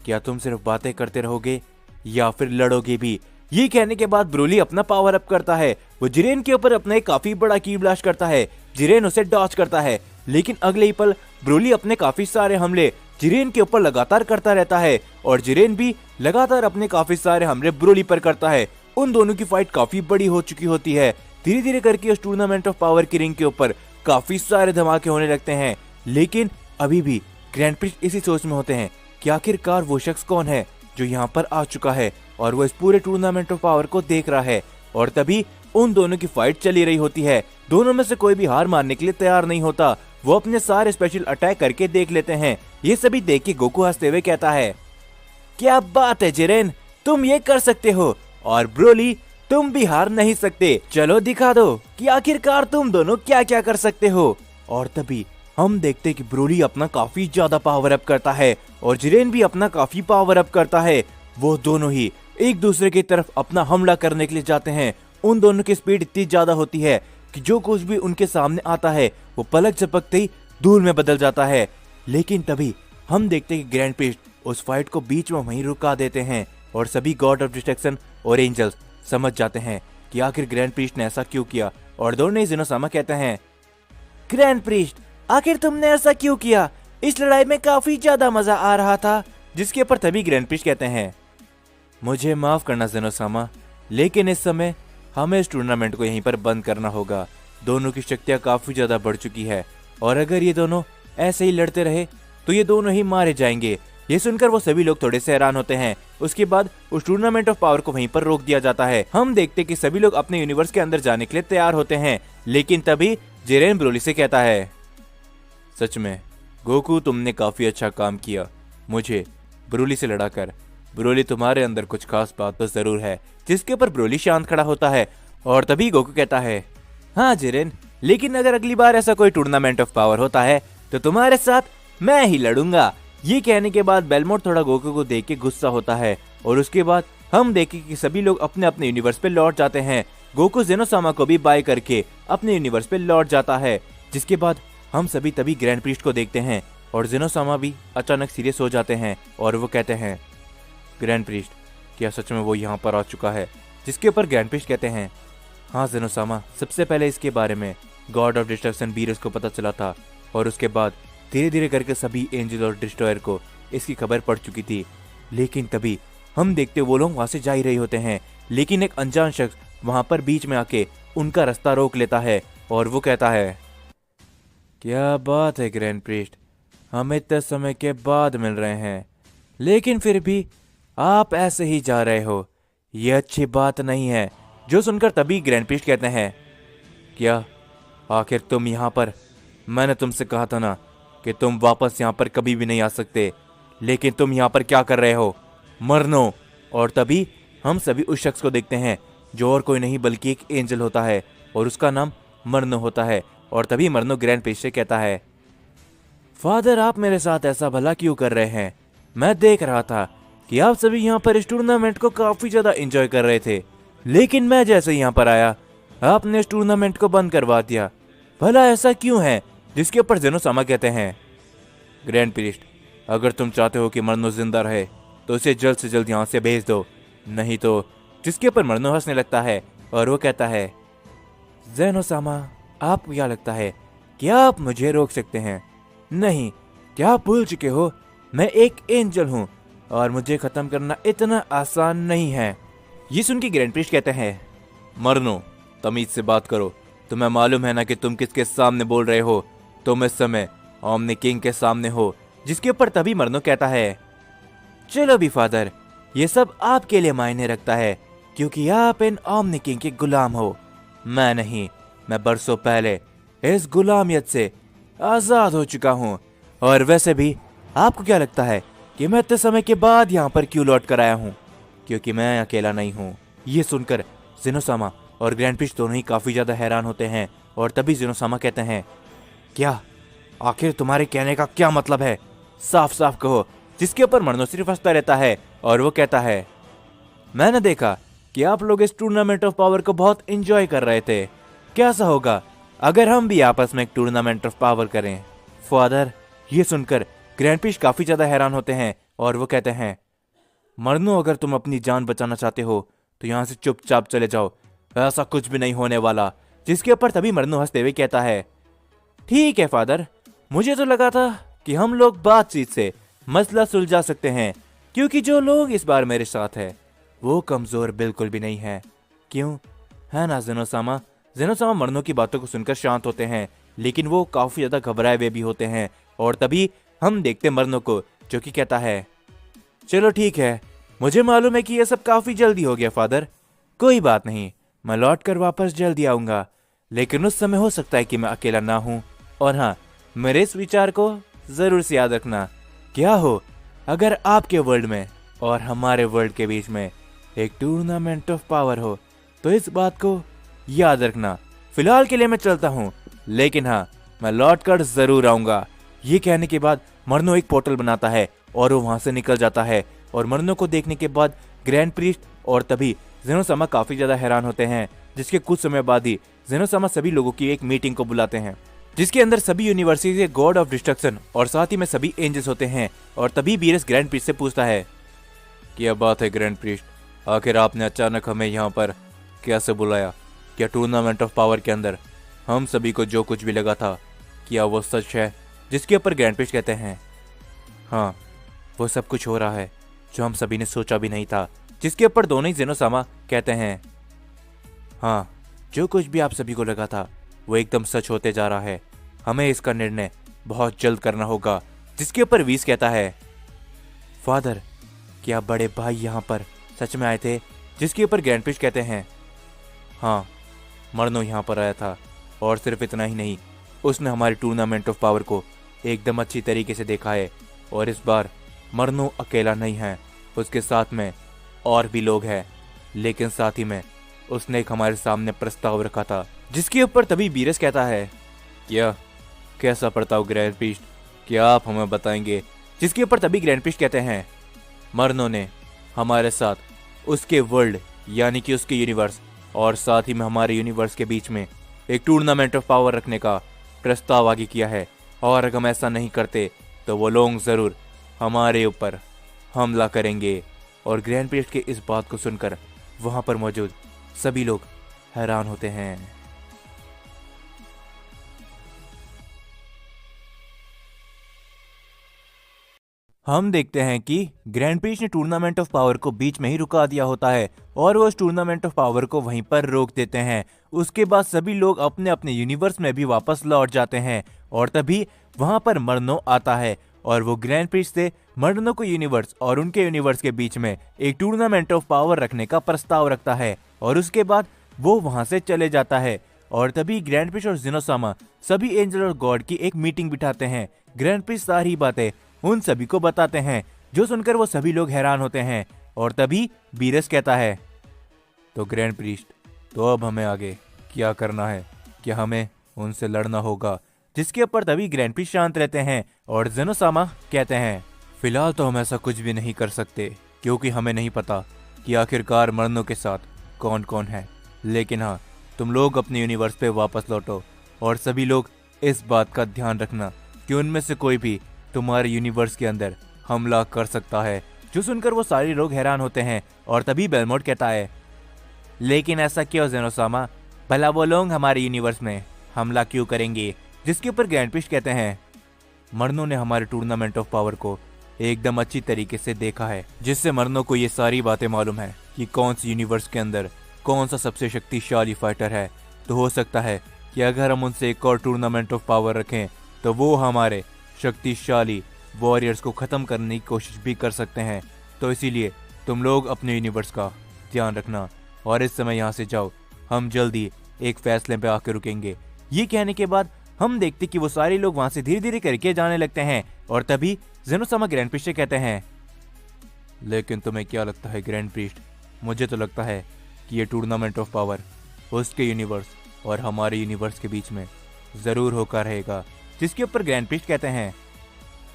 क्या तुम सिर्फ बातें करते रहोगे या फिर लड़ोगे भी? ये कहने के बाद ब्रोली अपना पावर अप करता है। वो जिरेन के ऊपर अपना एक काफी बड़ा की ब्लास्ट करता है। जिरेन उसे डॉच करता है, लेकिन अगले ही पल ब्रोली अपने काफी सारे हमले जिरेन के ऊपर लगातार करता रहता है, और जिरेन भी लगातार अपने काफी सारे हमले ब्रोली पर करता है। उन दोनों की फाइट काफी बड़ी हो चुकी होती है। धीरे धीरे करके उस टूर्नामेंट ऑफ पावर की रिंग के ऊपर काफी सारे धमाके होने लगते हैं। लेकिन अभी भी ग्रैंड प्रीस्ट इसी सोच में होते हैं कि आखिरकार वो शख्स कौन है जो यहाँ पर आ चुका है, और वो इस पूरे टूर्नामेंट ऑफ पावर को देख रहा है। और तभी उन दोनों की फाइट चली रही होती है। दोनों में से कोई भी हार मानने के लिए तैयार नहीं होता। वो अपने सारे स्पेशल अटैक करके देख लेते हैं। ये सभी देख के गोकू हंसते हुए कहता है, क्या बात है जिरेन, तुम ये कर सकते हो, और ब्रोली तुम भी हार नहीं सकते। चलो दिखा दो कि आखिरकार तुम दोनों क्या क्या कर सकते हो। और तभी हम देखते कि ब्रोली अपना काफी ज्यादा पावर अप करता है, और जिरेन भी अपना काफी पावर अप करता है। वो दोनों ही एक दूसरे की तरफ अपना हमला करने के लिए जाते हैं। उन दोनों की स्पीड इतनी ज्यादा होती है कि जो कुछ भी उनके सामने आता है वो पलक झपकते ही धूल में बदल जाता है। लेकिन तभी हम देखते हैं कि ग्रैंड प्रीस्ट उस फाइट को बीच में वहीं रुका देते हैं, और सभी गॉड ऑफ डिस्ट्रक्शन और एंजल्स समझ जाते हैं कि आखिर ग्रैंड प्रीस्ट ने ऐसा क्यों किया। और दोनों ही जिनोसामा कहते हैं, ग्रैंड प्रीस्ट, आखिर तुमने ऐसा क्यों किया? इस लड़ाई में काफी ज्यादा मजा आ रहा था। जिसके ऊपर तभी ग्रैंड प्रीस्ट कहते हैं, मुझे माफ करना जिनोसामा, लेकिन इस समय हमें इस टूर्नामेंट को यहीं पर बंद करना होगा। दोनों की शक्तियां काफी ज्यादा बढ़ चुकी है, और अगर ये दोनों ऐसे ही लड़ते रहे तो ये दोनों ही मारे जाएंगे। ये सुनकर वो सभी लोग थोड़े से हैरान होते हैं। उसके बाद उस टूर्नामेंट ऑफ पावर को वहीं पर रोक दिया जाता है। हम देखते कि सभी लोग अपने यूनिवर्स के अंदर जाने के लिए तैयार होते हैं। लेकिन तभी जिरेन ब्रोली से कहता है, सच में गोकू, तुमने काफी अच्छा काम किया मुझे ब्रोली से लड़ाकर। ब्रोली, तुम्हारे अंदर कुछ खास बात तो जरूर है। जिसके ऊपर ब्रोली शांत खड़ा होता है, और तभी गोकू कहता है, हाँ जिरेन, लेकिन अगर अगली बार ऐसा कोई टूर्नामेंट ऑफ पावर होता है तो तुम्हारे साथ मैं ही लड़ूंगा। ये कहने के बाद बेलमोट थोड़ा गोकू को देख के गुस्सा होता है, और उसके बाद हम देखें कि सभी लोग अपने अपने यूनिवर्स पे लौट जाते हैं। गोकू जेनोसामा को भी बाय करके अपने यूनिवर्स पे लौट जाता है। जिसके बाद हम सभी तभी ग्रैंड प्रीस्ट को देखते हैं, और जेनोसामा भी अचानक सीरियस हो जाते हैं, और वो कहते हैं, ग्रैंड प्रीस्ट, क्या सच में वो यहाँ पर आ चुका है? जिसके ऊपर ग्रैंड प्रीस्ट कहते हैं, हाँ ज़ेनोसामा, सबसे पहले इसके बारे में गॉड ऑफ डिस्ट्रक्शन बीरस को पता चला था और उसके बाद धीरे धीरे करके सभी एंजल और डिस्ट्रॉयर को इसकी खबर पड़ चुकी थी। लेकिन तभी हम देखते वो लोग वहां से जा ही रहे होते हैं, लेकिन एक अनजान शख्स वहां पर बीच में आके उनका रास्ता रोक लेता है और वो कहता है, क्या बात है ग्रैंड प्रीस्ट, हम इतने समय के बाद मिल रहे हैं, लेकिन फिर भी आप ऐसे ही जा रहे हो, ये अच्छी बात नहीं है। जो सुनकर तभी ग्रैंड प्रीस्ट कहते हैं, क्या आखिर तुम यहाँ पर? मैंने तुमसे कहा था ना कि तुम वापस यहाँ पर कभी भी नहीं आ सकते, लेकिन तुम यहाँ पर क्या कर रहे हो? मरनो। और तभी हम सभी उस शख्स को देखते हैं जो और कोई नहीं बल्कि एक एंजल होता है और उसका नाम मरनो होता है। और तभी मरनो ग्रैंड प्रीस्ट से कहता है, फादर आप मेरे साथ ऐसा भला क्यों कर रहे हैं? मैं देख रहा था कि आप सभी यहाँ पर इस टूर्नामेंट को काफी ज्यादा एंजॉय कर रहे थे, लेकिन मैं जैसे यहाँ पर आया आपने इस टूर्नामेंट को बंद करवा दिया। भला ऐसा क्यों है? जिसके ऊपर ज़ेनोसामा कहते हैं, ग्रैंड प्रीस्ट अगर तुम चाहते हो कि मरनो जिंदा रहे तो उसे जल्द से जल्द यहाँ से भेज दो, नहीं तो। जिसके ऊपर मरनो हंसने लगता है और वो कहता है, ज़ेनोसामा आपको क्या लगता है क्या आप मुझे रोक सकते हैं? नहीं, क्या आप भूल चुके हो मैं एक एंजल हूँ और मुझे खत्म करना इतना आसान नहीं है। ये सुन के ग्रैंड प्रीस्ट कहते हैं, मरनो तमीज से बात करो, तुम्हें मालूम है ना कि तुम किसके सामने बोल रहे हो? तुम इस समय ओमनी किंग के सामने हो। जिसके ऊपर तभी मरनो कहता है, चलो भी फादर, ये सब आपके लिए मायने रखता है क्योंकि आप इन ओमनी किंग के गुलाम हो, मैं नहीं। मैं बरसों पहले इस गुलामियत से आजाद हो चुका हूँ। और वैसे भी आपको क्या लगता है कि मैं इतने समय के बाद यहाँ पर क्यों लौट कर आया हूँ? क्योंकि मैं अकेला नहीं हूँ। ये सुनकर ज़ेनोसामा और ग्रैंड प्रीस्ट दोनों ही काफी ज्यादा हैरान होते हैं। और तभी ज़ेनोसामा कहते हैं, क्या आखिर तुम्हारे कहने का क्या मतलब है? साफ साफ कहो। जिसके ऊपर मरनो सिर्फ हंसता रहता है और वो कहता है, मैंने देखा कि आप लोग इस टूर्नामेंट ऑफ पावर को बहुत एंजॉय कर रहे थे, कैसा होगा अगर हम भी आपस में एक टूर्नामेंट ऑफ पावर करें? फादर ये सुनकर ग्रैंड प्रीस्ट काफी ज्यादा हैरान होते हैं और वो कहते हैं, मरनो अगर तुम अपनी जान बचाना चाहते हो तो यहाँ से चुपचाप चले जाओ, ऐसा कुछ भी नहीं होने वाला। जिसके ऊपर तभी मरनो हंसते हुए कहता है, ठीक है फादर, मुझे तो लगा था कि हम लोग बातचीत से मसला सुलझा सकते हैं, क्योंकि जो लोग इस बार मेरे साथ है वो कमजोर बिल्कुल भी नहीं है, क्यों है ना ज़ेनोसामा? ज़ेनोसामा मरनो की बातों को सुनकर शांत होते हैं, लेकिन वो काफी ज्यादा घबराए हुए भी होते हैं। और तभी हम देखते मरनो को जो कि कहता है, चलो ठीक है, मुझे मालूम है कि यह सब काफी जल्दी हो गया फादर, कोई बात नहीं, मैं लौट कर वापस जल्दी आऊंगा, लेकिन उस समय हो सकता है कि मैं अकेला ना हूं। और हाँ, मेरे इस विचार को जरूर से याद रखना, क्या हो अगर आपके वर्ल्ड में और हमारे वर्ल्ड के बीच में एक टूर्नामेंट ऑफ पावर हो, तो इस बात को याद रखना। फिलहाल के लिए मैं चलता हूँ, लेकिन हाँ, मैं लौट कर जरूर आऊंगा। ये कहने के बाद मरनो एक पोर्टल बनाता है और वो वहां से निकल जाता है। और मरनो को देखने के बाद ग्रैंड प्रीस्ट और तभी ज़ेनोसामा काफी ज्यादा हैरान होते हैं। जिसके कुछ समय बाद ही ज़ेनोसामा सभी लोगों की एक मीटिंग को बुलाते हैं, जिसके अंदर सभी यूनिवर्सिटी के गॉड ऑफ डिस्ट्रक्शन और साथ ही में सभी एंजल्स होते हैं। और तभी बीरस ग्रैंड प्रीस्ट से पूछता है, क्या बात है ग्रैंड प्रीस्ट, आखिर आपने अचानक हमें यहाँ पर कैसे बुलाया? क्या टूर्नामेंट ऑफ पावर के अंदर हम सभी को जो कुछ भी लगा था, क्या वो सच है? जिसके ऊपर ग्रैंड प्रीस्ट कहते हैं, हाँ, वो सब कुछ हो रहा है जो हम सभी ने सोचा भी नहीं था। जिसके ऊपर दोनों ही ज़ेनोसामा कहते हैं, हाँ, जो कुछ भी आप सभी को लगा था वो एकदम सच होते जा रहा है, हमें इसका निर्णय बहुत जल्द करना होगा। जिसके ऊपर वीस कहता है, फादर क्या बड़े भाई यहाँ पर सच में आए थे? जिसके ऊपर ग्रैंड प्रीस्ट कहते हैं, हाँ, मरनो यहाँ पर आया था और सिर्फ इतना ही नहीं, उसने हमारे टूर्नामेंट ऑफ पावर को एकदम अच्छी तरीके से देखा है। और इस बार मरनो अकेला नहीं है, उसके साथ में और भी लोग हैं, लेकिन साथ ही में उसने एक हमारे सामने प्रस्ताव रखा था। जिसके ऊपर तभी बीरस कहता है, क्या कैसा प्रस्ताव ग्रैंड प्रीस्ट, क्या आप हमें बताएंगे? जिसके ऊपर तभी ग्रैंड प्रीस्ट कहते हैं, मरनो ने हमारे साथ उसके वर्ल्ड यानी कि उसके यूनिवर्स और साथ ही में हमारे यूनिवर्स के बीच में एक टूर्नामेंट ऑफ पावर रखने का प्रस्ताव आगे किया है। और अगर हम ऐसा नहीं करते तो वो लोग जरूर हमारे ऊपर हमला करेंगे और ग्रैंड प्रिस्ट के इस बात को सुनकर वहां पर मौजूद सभी लोग हैरान होते हैं। हम देखते हैं कि ग्रैंड प्रिस्ट ने टूर्नामेंट ऑफ पावर को बीच में ही रुका दिया होता है और वो उस टूर्नामेंट ऑफ पावर को वहीं पर रोक देते हैं। उसके बाद सभी लोग अपने अपने यूनिवर्स में भी वापस लौट जाते हैं और तभी वहां पर मर्नो आता है और वो ग्रैंड प्रिस्ट से मर्नो को यूनिवर्स और उनके यूनिवर्स के बीच में एक टूर्नामेंट ऑफ पावर रखने का प्रस्ताव रखता है और उसके बाद वो वहां से चले जाता है। और तभी ग्रैंड प्रिस्ट और ज़ेनोसामा सभी एंजल और गॉड की एक मीटिंग बिठाते हैं। ग्रैंड प्रिस्ट सारी बातें उन सभी को बताते हैं, जो सुनकर वो सभी लोग हैरान होते हैं। और तभी बीरस कहता है, तो ग्रैंड प्रिस्ट, तो अब हमें आगे क्या करना है? क्या हमें उनसे लड़ना होगा? जिसके ऊपर तभी ग्रैंड प्रिस्ट शांत रहते हैं और ज़ेनोसामा कहते हैं, फिलहाल तो हम ऐसा कुछ भी नहीं कर सकते क्योंकि हमें नहीं पता कि आखिरकार मर्नो के साथ कौन कौन है। लेकिन हाँ, तुम लोग अपने यूनिवर्स पे वापस लौटो और सभी लोग इस बात का ध्यान रखना कि उनमें से कोई भी तुम्हारे यूनिवर्स के अंदर हमला कर सकता है। जो सुनकर वो सारे लोग हैरान होते हैं और तभी बेलमोट कहता है, लेकिन ऐसा क्यों ज़ेनोसामा? भला वो लोग हमारे यूनिवर्स में हमला क्यों करेंगे? जिसके ऊपर ग्रैंड प्रिस्ट कहते हैं, मर्नो ने हमारे टूर्नामेंट ऑफ पावर को एकदम अच्छी तरीके से देखा है, जिससे मर्नो को ये सारी बातें मालूम है कि कौन सी यूनिवर्स के अंदर कौन सा सबसे शक्तिशाली फाइटर है। तो हो सकता है कि अगर हम उनसे एक और टूर्नामेंट ऑफ पावर रखें तो वो हमारे शक्तिशाली वॉरियर्स को खत्म करने की कोशिश भी कर सकते हैं। तो इसीलिए तुम लोग अपने यूनिवर्स का ध्यान रखना और इस समय यहाँ से जाओ, हम जल्दी एक फैसले पे आकर रुकेंगे। ये कहने के बाद हम देखते कि वो सारे लोग वहां से धीरे धीरे करके जाने लगते हैं और तभी ज़ेनोसामा ग्रैंड प्रिस्ट से कहते हैं, लेकिन तुम्हें क्या लगता है ग्रैंड प्रिस्ट? मुझे तो लगता है कि ये टूर्नामेंट ऑफ पावर उसके यूनिवर्स और हमारे यूनिवर्स के बीच में जरूर होकर रहेगा। जिसके ऊपर ग्रैंड प्रिस्ट कहते हैं,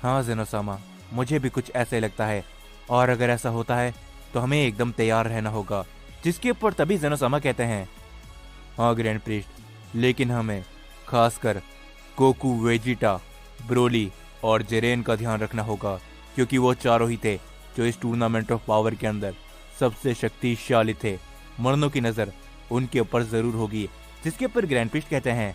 हाँ ज़ेनोसामा, मुझे भी कुछ ऐसा ही लगता है और अगर ऐसा होता है तो हमें एकदम तैयार रहना होगा। जिसके ऊपर तभी ज़ेनोसामा कहते हैं, हाँ ग्रैंड प्रिस्ट, लेकिन हमें खासकर गोकू, वेजिटा, ब्रोली और जेरेन का ध्यान रखना होगा क्योंकि वो चारों ही थे जो इस टूर्नामेंट ऑफ पावर के अंदर सबसे शक्तिशाली थे। मर्नो की नज़र उनके ऊपर ज़रूर होगी। जिसके ऊपर ग्रैंड प्रिस्ट कहते हैं,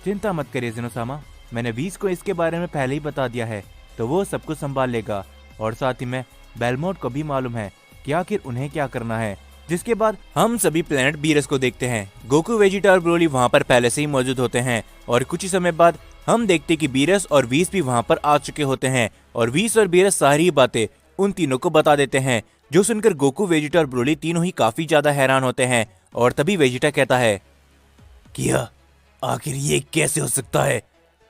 चिंता मत करिए ज़ेनोसामा, मैंने वीस को इसके बारे में पहले ही बता दिया है तो वो सब कुछ संभाल लेगा और साथ ही में बेलमोट को भी मालूम है कि आखिर उन्हें क्या करना है। जिसके बाद हम सभी प्लेनेट बीरस को देखते हैं। गोकू, वेजिटा और ब्रोली वहां पर पहले से ही मौजूद होते हैं और कुछ ही समय बाद हम देखते कि बीरस और वीस भी वहां पर आ चुके होते हैं और वीस और बीरस सारी बातें उन तीनों को बता देते हैं। जो सुनकर गोकू, वेजिटा और ब्रोली तीनों ही काफी ज्यादा हैरान होते हैं और तभी वेजिटा कहता है, क्या आखिर ये कैसे हो सकता है?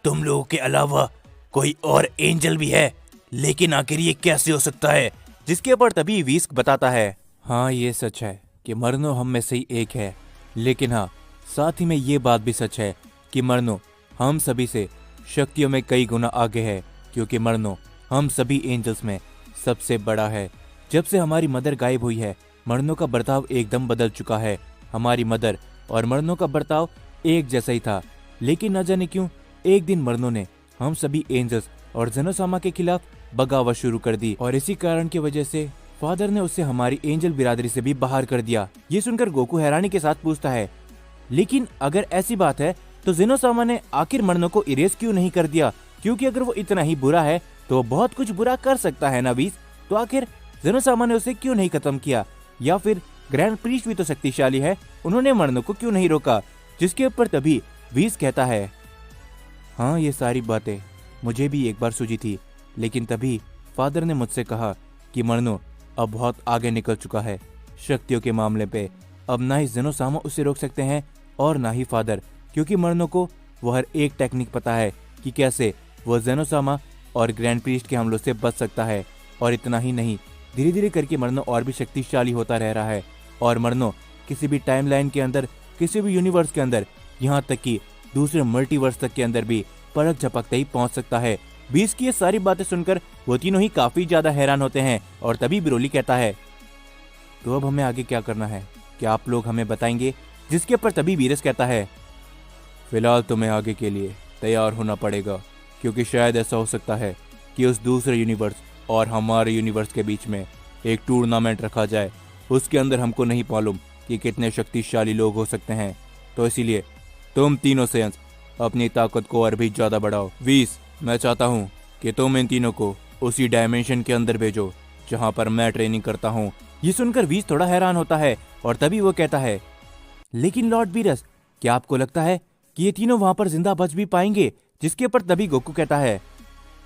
तुम लोगों के अलावा कोई और एंजल भी है, लेकिन आखिर ये कैसे हो सकता है? जिसके ऊपर तभी वीस बताता है, हाँ ये सच है कि मर्नो हम में से ही एक है, लेकिन हाँ साथ ही में ये बात भी सच है कि मर्नो हम सभी से शक्तियों में कई गुना आगे है क्योंकि मर्नो हम सभी एंजल्स में सबसे बड़ा है। जब से हमारी मदर गायब हुई है, मर्नो का बर्ताव एकदम बदल चुका है। हमारी मदर और मर्नो का बर्ताव एक जैसा ही था, लेकिन न जाने क्यों एक दिन मर्नो ने हम सभी एंजल्स और ज़ेनोसामा के खिलाफ बगावत शुरू कर दी और इसी कारण की वजह से फादर ने उसे हमारी एंजल बिरादरी से भी बाहर कर दिया। ये सुनकर गोकू हैरानी के साथ पूछता है, लेकिन अगर ऐसी बात है तो ज़ेनोसामा ने आखिर मर्नो को इरेज क्यों नहीं कर दिया? क्योंकि अगर वो इतना ही बुरा है तो वो बहुत कुछ बुरा कर सकता है ना वीस, तो आखिर ज़ेनोसामा ने उसे क्यों नहीं खत्म किया? या फिर ग्रैंड प्रीस्ट भी तो शक्तिशाली है, उन्होंने मर्नो को क्यों नहीं रोका? जिसके ऊपर तभी वीस कहता है, हाँ ये सारी बातें मुझे भी एक बार सूझी थी, लेकिन तभी फादर ने मुझसे कहा कि मर्नो अब बहुत आगे निकल चुका है शक्तियों के मामले पे। अब ना ही ज़ेनोसामा उसे रोक सकते हैं और ना ही फादर, क्योंकि मर्नो को वो हर एक टेक्निक पता है कि कैसे वो ज़ेनोसामा और ग्रैंड प्रीस्ट के हमलों से बच सकता है। और इतना ही नहीं, धीरे धीरे करके मर्नो और भी शक्तिशाली होता रह रहा है और मर्नो किसी भी टाइमलाइन के अंदर, किसी भी यूनिवर्स के अंदर, यहाँ तक कि दूसरे मल्टीवर्स तक के अंदर भी परख झपकते ही पहुंच सकता है। बीस की ये सारी बातें सुनकर वो तीनों ही काफी ज्यादा हैरान होते हैं और तभी ब्रोली कहता है, तो अब हमें आगे क्या करना है, क्या आप लोग हमें बताएंगे? जिसके ऊपर तभी बीरस कहता है, फिलहाल तुम्हें आगे के लिए तैयार होना पड़ेगा क्योंकि शायद ऐसा हो सकता है कि उस दूसरे यूनिवर्स और हमारे यूनिवर्स के बीच में एक टूर्नामेंट रखा जाए। उसके अंदर हमको नहीं मालूम कि कितने शक्तिशाली लोग हो सकते हैं, तो इसीलिए तुम तीनों सेयंस अपनी ताकत को और भी ज्यादा बढ़ाओ। वीस, मैं चाहता हूँ कि तुम इन तीनों को उसी डायमेंशन के अंदर भेजो जहाँ पर मैं ट्रेनिंग करता हूँ। ये सुनकर वीस थोड़ा हैरान होता है और तभी वो कहता है, लेकिन लॉर्ड बीरस, क्या आपको लगता है कि ये तीनों वहां पर जिंदा बच भी पाएंगे? जिसके ऊपर तभी गोकू कहता है,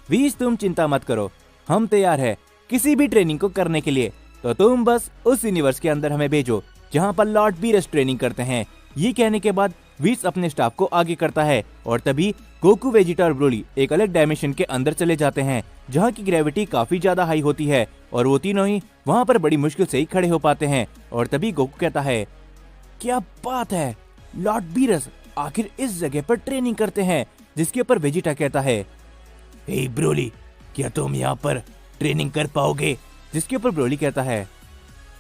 वीस तुम चिंता मत करो, हम तैयार है किसी भी ट्रेनिंग को करने के लिए, तो तुम बस उस यूनिवर्स के अंदर हमें भेजो जहां पर लॉर्ड बीरस ट्रेनिंग करते हैं। ये कहने के बाद वीस अपने स्टाफ को आगे करता है और तभी गोकू, वेजिटा और ब्रोली एक अलग डायमेंशन के अंदर चले जाते हैं जहां की ग्रेविटी काफी ज्यादा हाई होती है और वो तीनों ही वहां पर बड़ी मुश्किल से ही खड़े हो पाते हैं। और तभी गोकू कहता है, क्या बात है, लॉर्ड बीरस आखिर इस जगह पर ट्रेनिंग करते हैं। जिसके ऊपर वेजिटा कहता है, हे ब्रोली, क्या तुम यहाँ पर ट्रेनिंग कर पाओगे? जिसके ऊपर ब्रोली कहता है,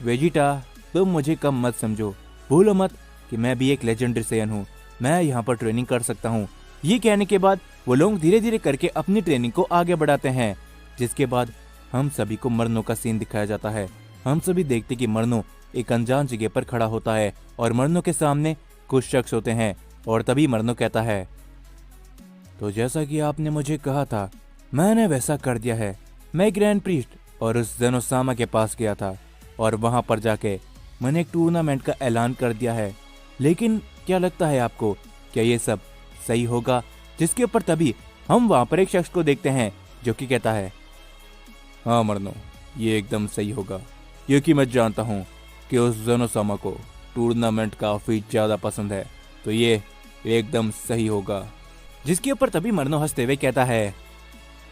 वेजिटा तुम मुझे कम मत समझो, भूलो मत कि मैं भी एक लेजेंडरी सेयन हूँ, मैं यहाँ पर ट्रेनिंग कर सकता हूँ। ये कहने के बाद वो लोग धीरे धीरे करके अपनी ट्रेनिंग को आगे बढ़ाते हैं। जिसके बाद हम सभी को मरनो का सीन दिखाया जाता है। हम सभी देखते कि मरनो एक अनजान जगह पर खड़ा होता है और मरनो के सामने कुछ शख्स होते हैं और तभी मरनो कहता है, तो जैसा कि आपने मुझे कहा था मैंने वैसा कर दिया है। मैं ग्रैंड प्रीस्ट और उस जेनोसामा के पास गया था और वहां पर जाके मैंने एक टूर्नामेंट का ऐलान कर दिया है, लेकिन क्या लगता है आपको, क्या ये सब सही होगा? जिसके ऊपर तभी हम वहां पर एक शख्स को देखते हैं जो कि कहता है, हाँ मरनो, ये एकदम सही होगा, क्योंकि मैं जानता हूँ कि उस जेनोसामा को टूर्नामेंट काफी ज्यादा पसंद है, तो ये एकदम सही होगा। जिसके ऊपर तभी मरनो हंसते हुए कहता है,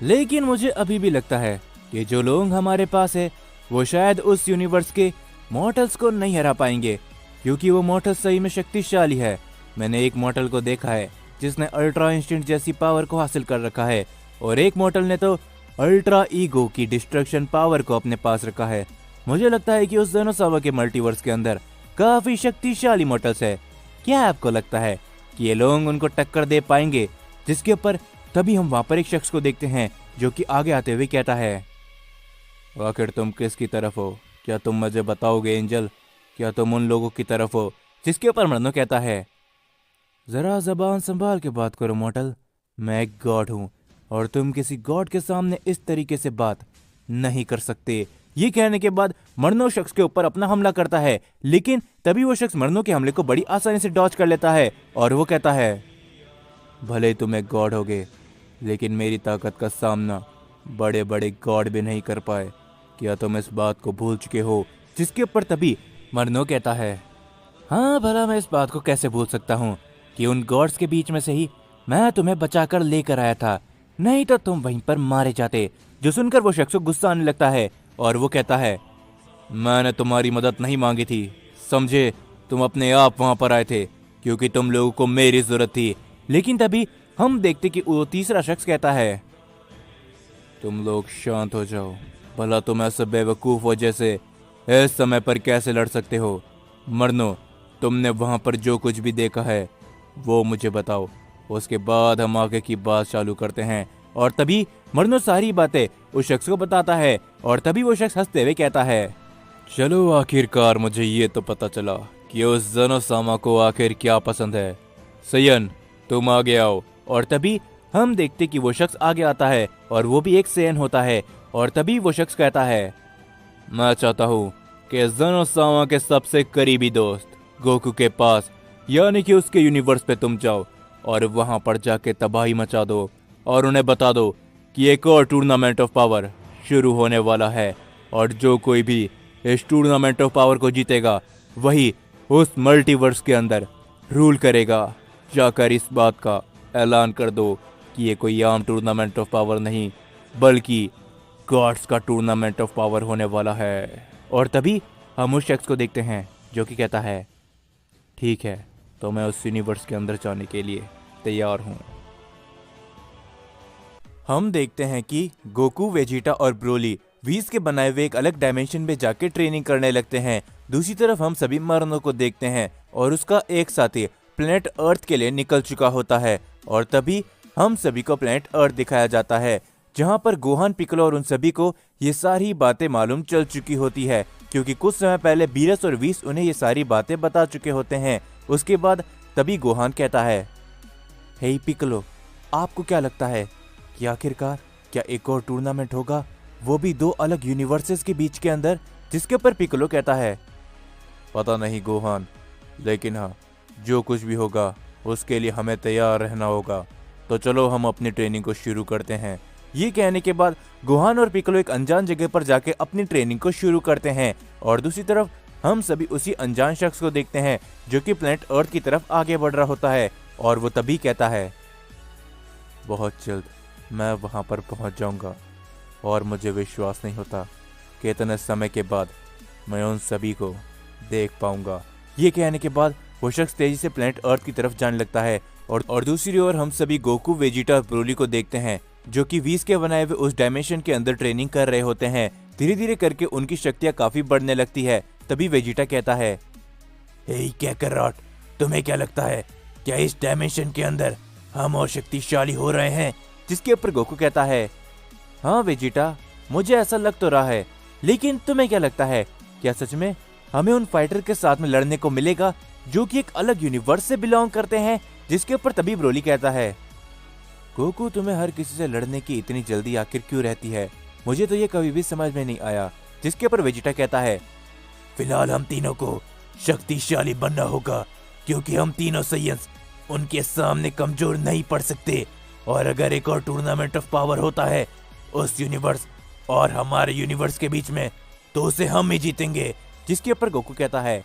लेकिन मुझे अभी भी लगता है कि जो लोग हमारे पास है वो शायद उस यूनिवर्स के मॉर्टल्स को नहीं हरा पाएंगे, क्योंकि वो मॉर्टल सही में शक्तिशाली है। मैंने एक मॉर्टल को देखा है जिसने अल्ट्रा इंस्टिंक्ट जैसी पावर को हासिल कर रखा है और एक मॉर्टल ने तो अल्ट्रा ईगो की डिस्ट्रक्शन पावर को अपने पास रखा है। मुझे लगता है कि उस जेनोसामा के मल्टीवर्स के अंदर काफी शक्तिशाली मॉर्टल्स है। क्या आपको लगता है कि ये लोग उनको टक्कर दे पाएंगे? जिसके ऊपर तभी हम वहां पर एक शख्स को देखते हैं जो कि आगे आते हुए कहता है, आखिर तुम किसकी तरफ हो? क्या तुम मुझे बताओगे एंजल? क्या तुम उन लोगों की तरफ हो? जिसके ऊपर मरनो कहता है, जरा जबान संभाल के बात करो मॉर्टल, मैं एक गॉड हूँ और तुम किसी गॉड के सामने इस तरीके से बात नहीं कर सकते। ये कहने के बाद मरनो शख्स के ऊपर अपना हमला करता है, लेकिन तभी वो शख्स मरनो के हमले को बड़ी आसानी से डॉज कर लेता है और वो कहता है, भले ही तुम एक गॉड होगे, लेकिन मेरी ताकत का सामना बड़े बड़े गॉड भी नहीं कर पाए। क्या तुम इस बात को भूल चुके हो? जिसके ऊपर तभी मरनो कहता है, हाँ भला मैं इस बात को कैसे भूल सकता हूँ कि उन गॉड्स के बीच में से ही मैं तुम्हें बचाकर लेकर आया था, नहीं तो तुम वहीं पर मारे जाते। जो सुनकर वो शख्स को गुस्सा आने लगता है और वो कहता है, मैंने तुम्हारी मदद नहीं मांगी थी, समझे? तुम अपने आप वहां पर आए थे क्योंकि तुम लोगों को मेरी जरूरत थी। लेकिन तभी हम देखते कि वो तीसरा शख्स कहता है, तुम लोग शांत हो जाओ, भला तुम ऐसे बेवकूफ हो जैसे इस समय पर कैसे लड़ सकते हो? मरनो, तुमने वहां पर जो कुछ भी देखा है वो मुझे बताओ, उसके बाद हम आगे की बात चालू करते हैं। और तभी मरनो सारी बातें उस शख्स को बताता है और तभी वो शख्स हंसते हुए कहता है, चलो आखिरकार मुझे ये तो पता चला कि उस जेनोसामा को आखिर क्या पसंद है। सेयन, तुम आगे आओ। और तभी हम देखते कि वो शख्स आगे आता है और वो भी एक सेयन होता है और तभी वो शख्स कहता है, मैं चाहता हूँ कि जेनोसामा के सबसे करीबी दोस्त गोकू के पास, यानी कि उसके यूनिवर्स पे तुम जाओ और वहां पर जाके तबाही मचा दो और उन्हें बता दो कि एक और टूर्नामेंट ऑफ पावर शुरू होने वाला है और जो कोई भी इस टूर्नामेंट ऑफ पावर को जीतेगा वही उस मल्टीवर्स के अंदर रूल करेगा। जाकर इस बात का ऐलान कर दो कि ये कोई आम टूर्नामेंट ऑफ पावर नहीं बल्कि गॉड्स का टूर्नामेंट ऑफ पावर होने वाला है। और तभी हम उस शख्स को देखते हैं जो कि कहता है, ठीक है, तो मैं उस यूनिवर्स के अंदर जाने के लिए तैयार हूँ। हम देखते हैं कि गोकू, वेजिटा और ब्रोली वीस के बनाए हुए एक अलग डायमेंशन में जाके ट्रेनिंग करने लगते हैं। दूसरी तरफ हम सभी मरनो को देखते हैं और उसका एक साथी प्लेनेट अर्थ के लिए निकल चुका होता है और तभी हम सभी को प्लेनेट अर्थ दिखाया जाता है जहां पर गोहान, पिक्कोलो और उन सभी को ये सारी बातें मालूम चल चुकी होती है, क्योंकि कुछ समय पहले बीरस और वीस उन्हें ये सारी बातें बता चुके होते हैं। उसके बाद तभी गोहान कहता है, हे पिक्कोलो, आपको क्या लगता है कि आखिरकार क्या एक और टूर्नामेंट होगा, वो भी दो अलग यूनिवर्सेस के बीच के अंदर? जिसके ऊपर पिक्कोलो कहता है, पता नहीं गोहान, लेकिन हाँ, जो कुछ भी होगा उसके लिए हमें तैयार रहना होगा। तो चलो हम अपनी ट्रेनिंग को शुरू करते हैं। ये कहने के बाद गोहान और पिक्कोलो एक अनजान जगह पर जाके अपनी ट्रेनिंग को शुरू करते हैं और दूसरी तरफ हम सभी उसी अनजान शख्स को देखते हैं जो कि प्लेनेट अर्थ की तरफ आगे बढ़ रहा होता है और वो तभी कहता है, बहुत जल्द मैं वहां पर पहुंच जाऊंगा और मुझे विश्वास नहीं होता कि इतने समय के बाद मैं उन सभी को देख पाऊंगा। ये कहने के बाद वो शख्स तेजी से प्लेनेट अर्थ की तरफ जाने लगता है और दूसरी ओर हम सभी गोकू, वेजिटा और ब्रोली को देखते हैं जो कि वीस के बनाए हुए उस डायमेंशन के अंदर ट्रेनिंग कर रहे होते हैं। धीरे धीरे करके उनकी शक्तियां काफी बढ़ने लगती है। तभी वेजिटा कहता है, हे कैकरॉट, तुम्हें क्या लगता है क्या इस डायमेंशन के अंदर हम और शक्तिशाली हो रहे हैं? जिसके ऊपर गोकू कहता है, हाँ वेजिटा, मुझे ऐसा लग तो रहा है, लेकिन तुम्हें क्या लगता है क्या सच में हमें उन फाइटर के साथ में लड़ने को मिलेगा जो कि एक अलग यूनिवर्स से बिलोंग करते हैं? जिसके ऊपर तभी ब्रोली कहता है, गोकू, तुम्हें हर किसी से लड़ने की इतनी जल्दी आखिर क्यों रहती है? मुझे तो ये कभी भी समझ में नहीं आया। जिसके ऊपर वेजिटा कहता है, फिलहाल हम तीनों को शक्तिशाली बनना होगा क्योंकि हम तीनों सैयंस उनके सामने कमजोर नहीं पड़ सकते। और अगर एक और टूर्नामेंट ऑफ पावर होता है उस यूनिवर्स और हमारे यूनिवर्स के बीच में, तो उसे हम ही जीतेंगे। जिसके ऊपर गोकू कहता है,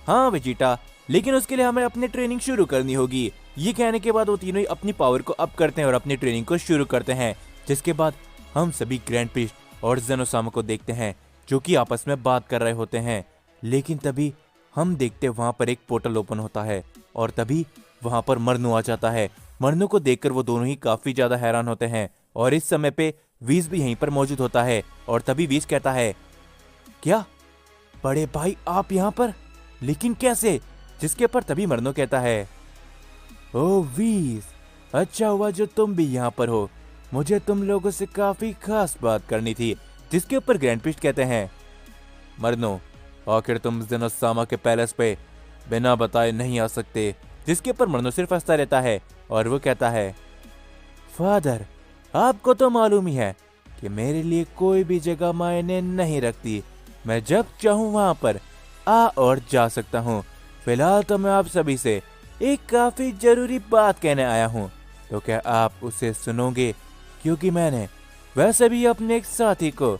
हाँ वेजिटा, लेकिन उसके लिए हमें अपनी ट्रेनिंग शुरू करनी होगी। ये कहने के बाद वो तीनों ही अपनी पावर को अप करते हैं और अपनी ट्रेनिंग को शुरू करते हैं। जिसके बाद हम सभी ग्रैंड प्रीस्ट और ज़ेनोसामा को देखते हैं जो कि आपस में बात कर रहे होते हैं। लेकिन तभी हम देखते वहां पर एक पोर्टल ओपन होता है और तभी वहां पर मरनू आ जाता है। मरनू को देखकर वो दोनों ही काफी ज्यादा हैरान होते हैं और इस समय पे वीस भी यहीं पर मौजूद होता है और तभी वीस कहता है, क्या बड़े भाई आप यहाँ पर, लेकिन कैसे? जिसके ऊपर तभी मरनू कहता है, ओ वीस, अच्छा हुआ जो तुम भी यहाँ पर हो, मुझे तुम लोगों से काफी खास बात करनी थी। जिसके ऊपर ग्रैंड प्रीस्ट कहते हैं, मरनू, आखिर तुम ज़ेनोसामा के पैलेस पे बिना बताए नहीं आ सकते। जिसके ऊपर मरनू सिर्फ हंसता रहता है और वो कहता है, फादर, आपको तो मालूम ही है कि मेरे लिए कोई भी जगह मायने नहीं रखती, मैं जब चाहूँ वहां पर आ और जा सकता हूँ। फिलहाल तो मैं आप सभी से एक काफी जरूरी बात कहने आया हूँ, तो क्या आप उसे सुनोगे? क्योंकि मैंने वैसे भी अपने एक साथी को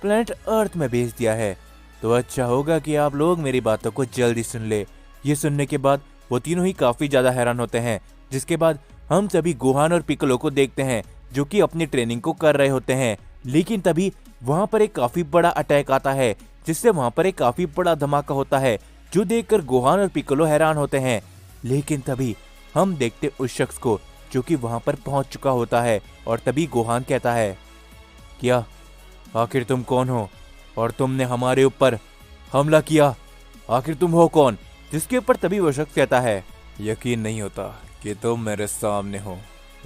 प्लेनेट अर्थ में भेज दिया है, तो अच्छा होगा कि आप लोग मेरी बातों को जल्दी सुन ले। ये सुनने के बाद वो तीनों ही काफी ज्यादा हैरान होते हैं। जिसके बाद हम सभी गोहान और पिक्कोलो को देखते हैं जो कि अपनी ट्रेनिंग को कर रहे होते हैं। लेकिन तभी वहां पर एक काफी बड़ा अटैक आता है जिससे वहां पर एक काफी बड़ा धमाका होता है जो देखकर गोहान और पिक्कोलो हैरान होते हैं। लेकिन तभी हम देखते उस शख्स को जो कि वहां पर पहुंच चुका होता है और तभी गोहान कहता है, क्या आखिर तुम कौन हो और तुमने हमारे ऊपर हमला किया? आखिर तुम हो कौन? जिसके ऊपर तभी वो शख्स कहता है, यकीन नहीं होता कि तुम मेरे सामने हो।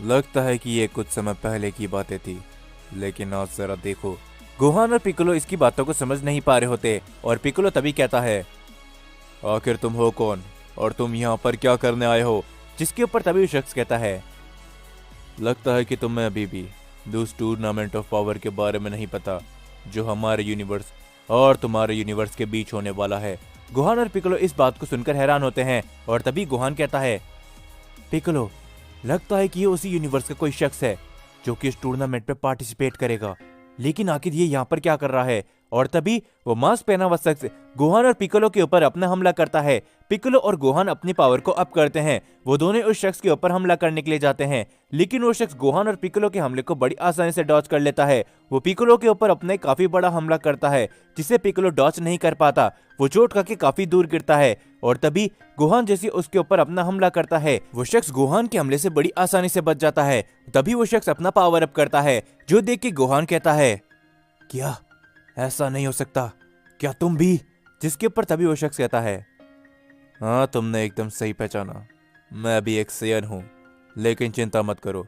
लगता है कि ये कुछ समय पहले की बातें थी, लेकिन आज जरा देखो। गोहान और पिक्कोलो इसकी बातों को समझ नहीं पा रहे होते और पिक्कोलो तभी कहता है, आखिर तुम हो कौन और तुम यहाँ पर क्या करने आए हो? जिसके ऊपर तभी वो शख्स कहता है, लगता है कि तुम्हें अभी भी उस टूर्नामेंट ऑफ पावर के बारे में नहीं पता जो हमारे यूनिवर्स और तुम्हारे यूनिवर्स के बीच होने वाला है। गोहान और पिक्कोलो इस बात को सुनकर हैरान होते हैं और तभी गोहान कहता है, पिक्कोलो, लगता है कि ये उसी यूनिवर्स का कोई शख्स है जो कि इस टूर्नामेंट पे पार्टिसिपेट करेगा, लेकिन आखिर ये यहाँ पर क्या कर रहा है? और तभी वो मास्क पहना हुआ शख्स गोहान और पिक्कोलो के ऊपर अपना हमला करता है। पिक्कोलो और गोहान अपनी पावर को अप करते हैं। वो दोनों उस शख्स के ऊपर हमला करने के लिए जाते हैं, लेकिन वो शख्स गोहान और पिक्कोलो के हमले को बड़ी आसानी से डॉज कर लेता है। वो पिक्कोलो के ऊपर अपने काफी बड़ा हमला करता है जिसे पिक्कोलो डॉज नहीं कर पाता। वो चोट खा के काफी दूर गिरता है और तभी गोहान जैसे उसके ऊपर अपना हमला करता है। वो शख्स गोहान के हमले से बड़ी आसानी से बच जाता है। तभी वो शख्स अपना पावर अप करता है जो देख के गोहान कहता है, क्या ऐसा नहीं हो सकता? क्या तुम भी? जिसके ऊपर तभी वो शख्स कहता है, हाँ, तुमने एकदम सही पहचाना, मैं भी एक सेयन हूँ, लेकिन चिंता मत करो,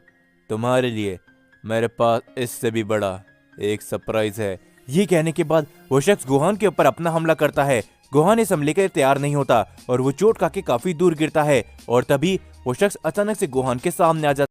तुम्हारे लिए मेरे पास इससे भी बड़ा एक सरप्राइज है। ये कहने के बाद वो शख्स गोहान के ऊपर अपना हमला करता है। गोहान इस हमले के लिए तैयार नहीं होता और वो चोट खा के काफी दूर गिरता है और तभी वो शख्स अचानक से गोहान के सामने आ जाता है।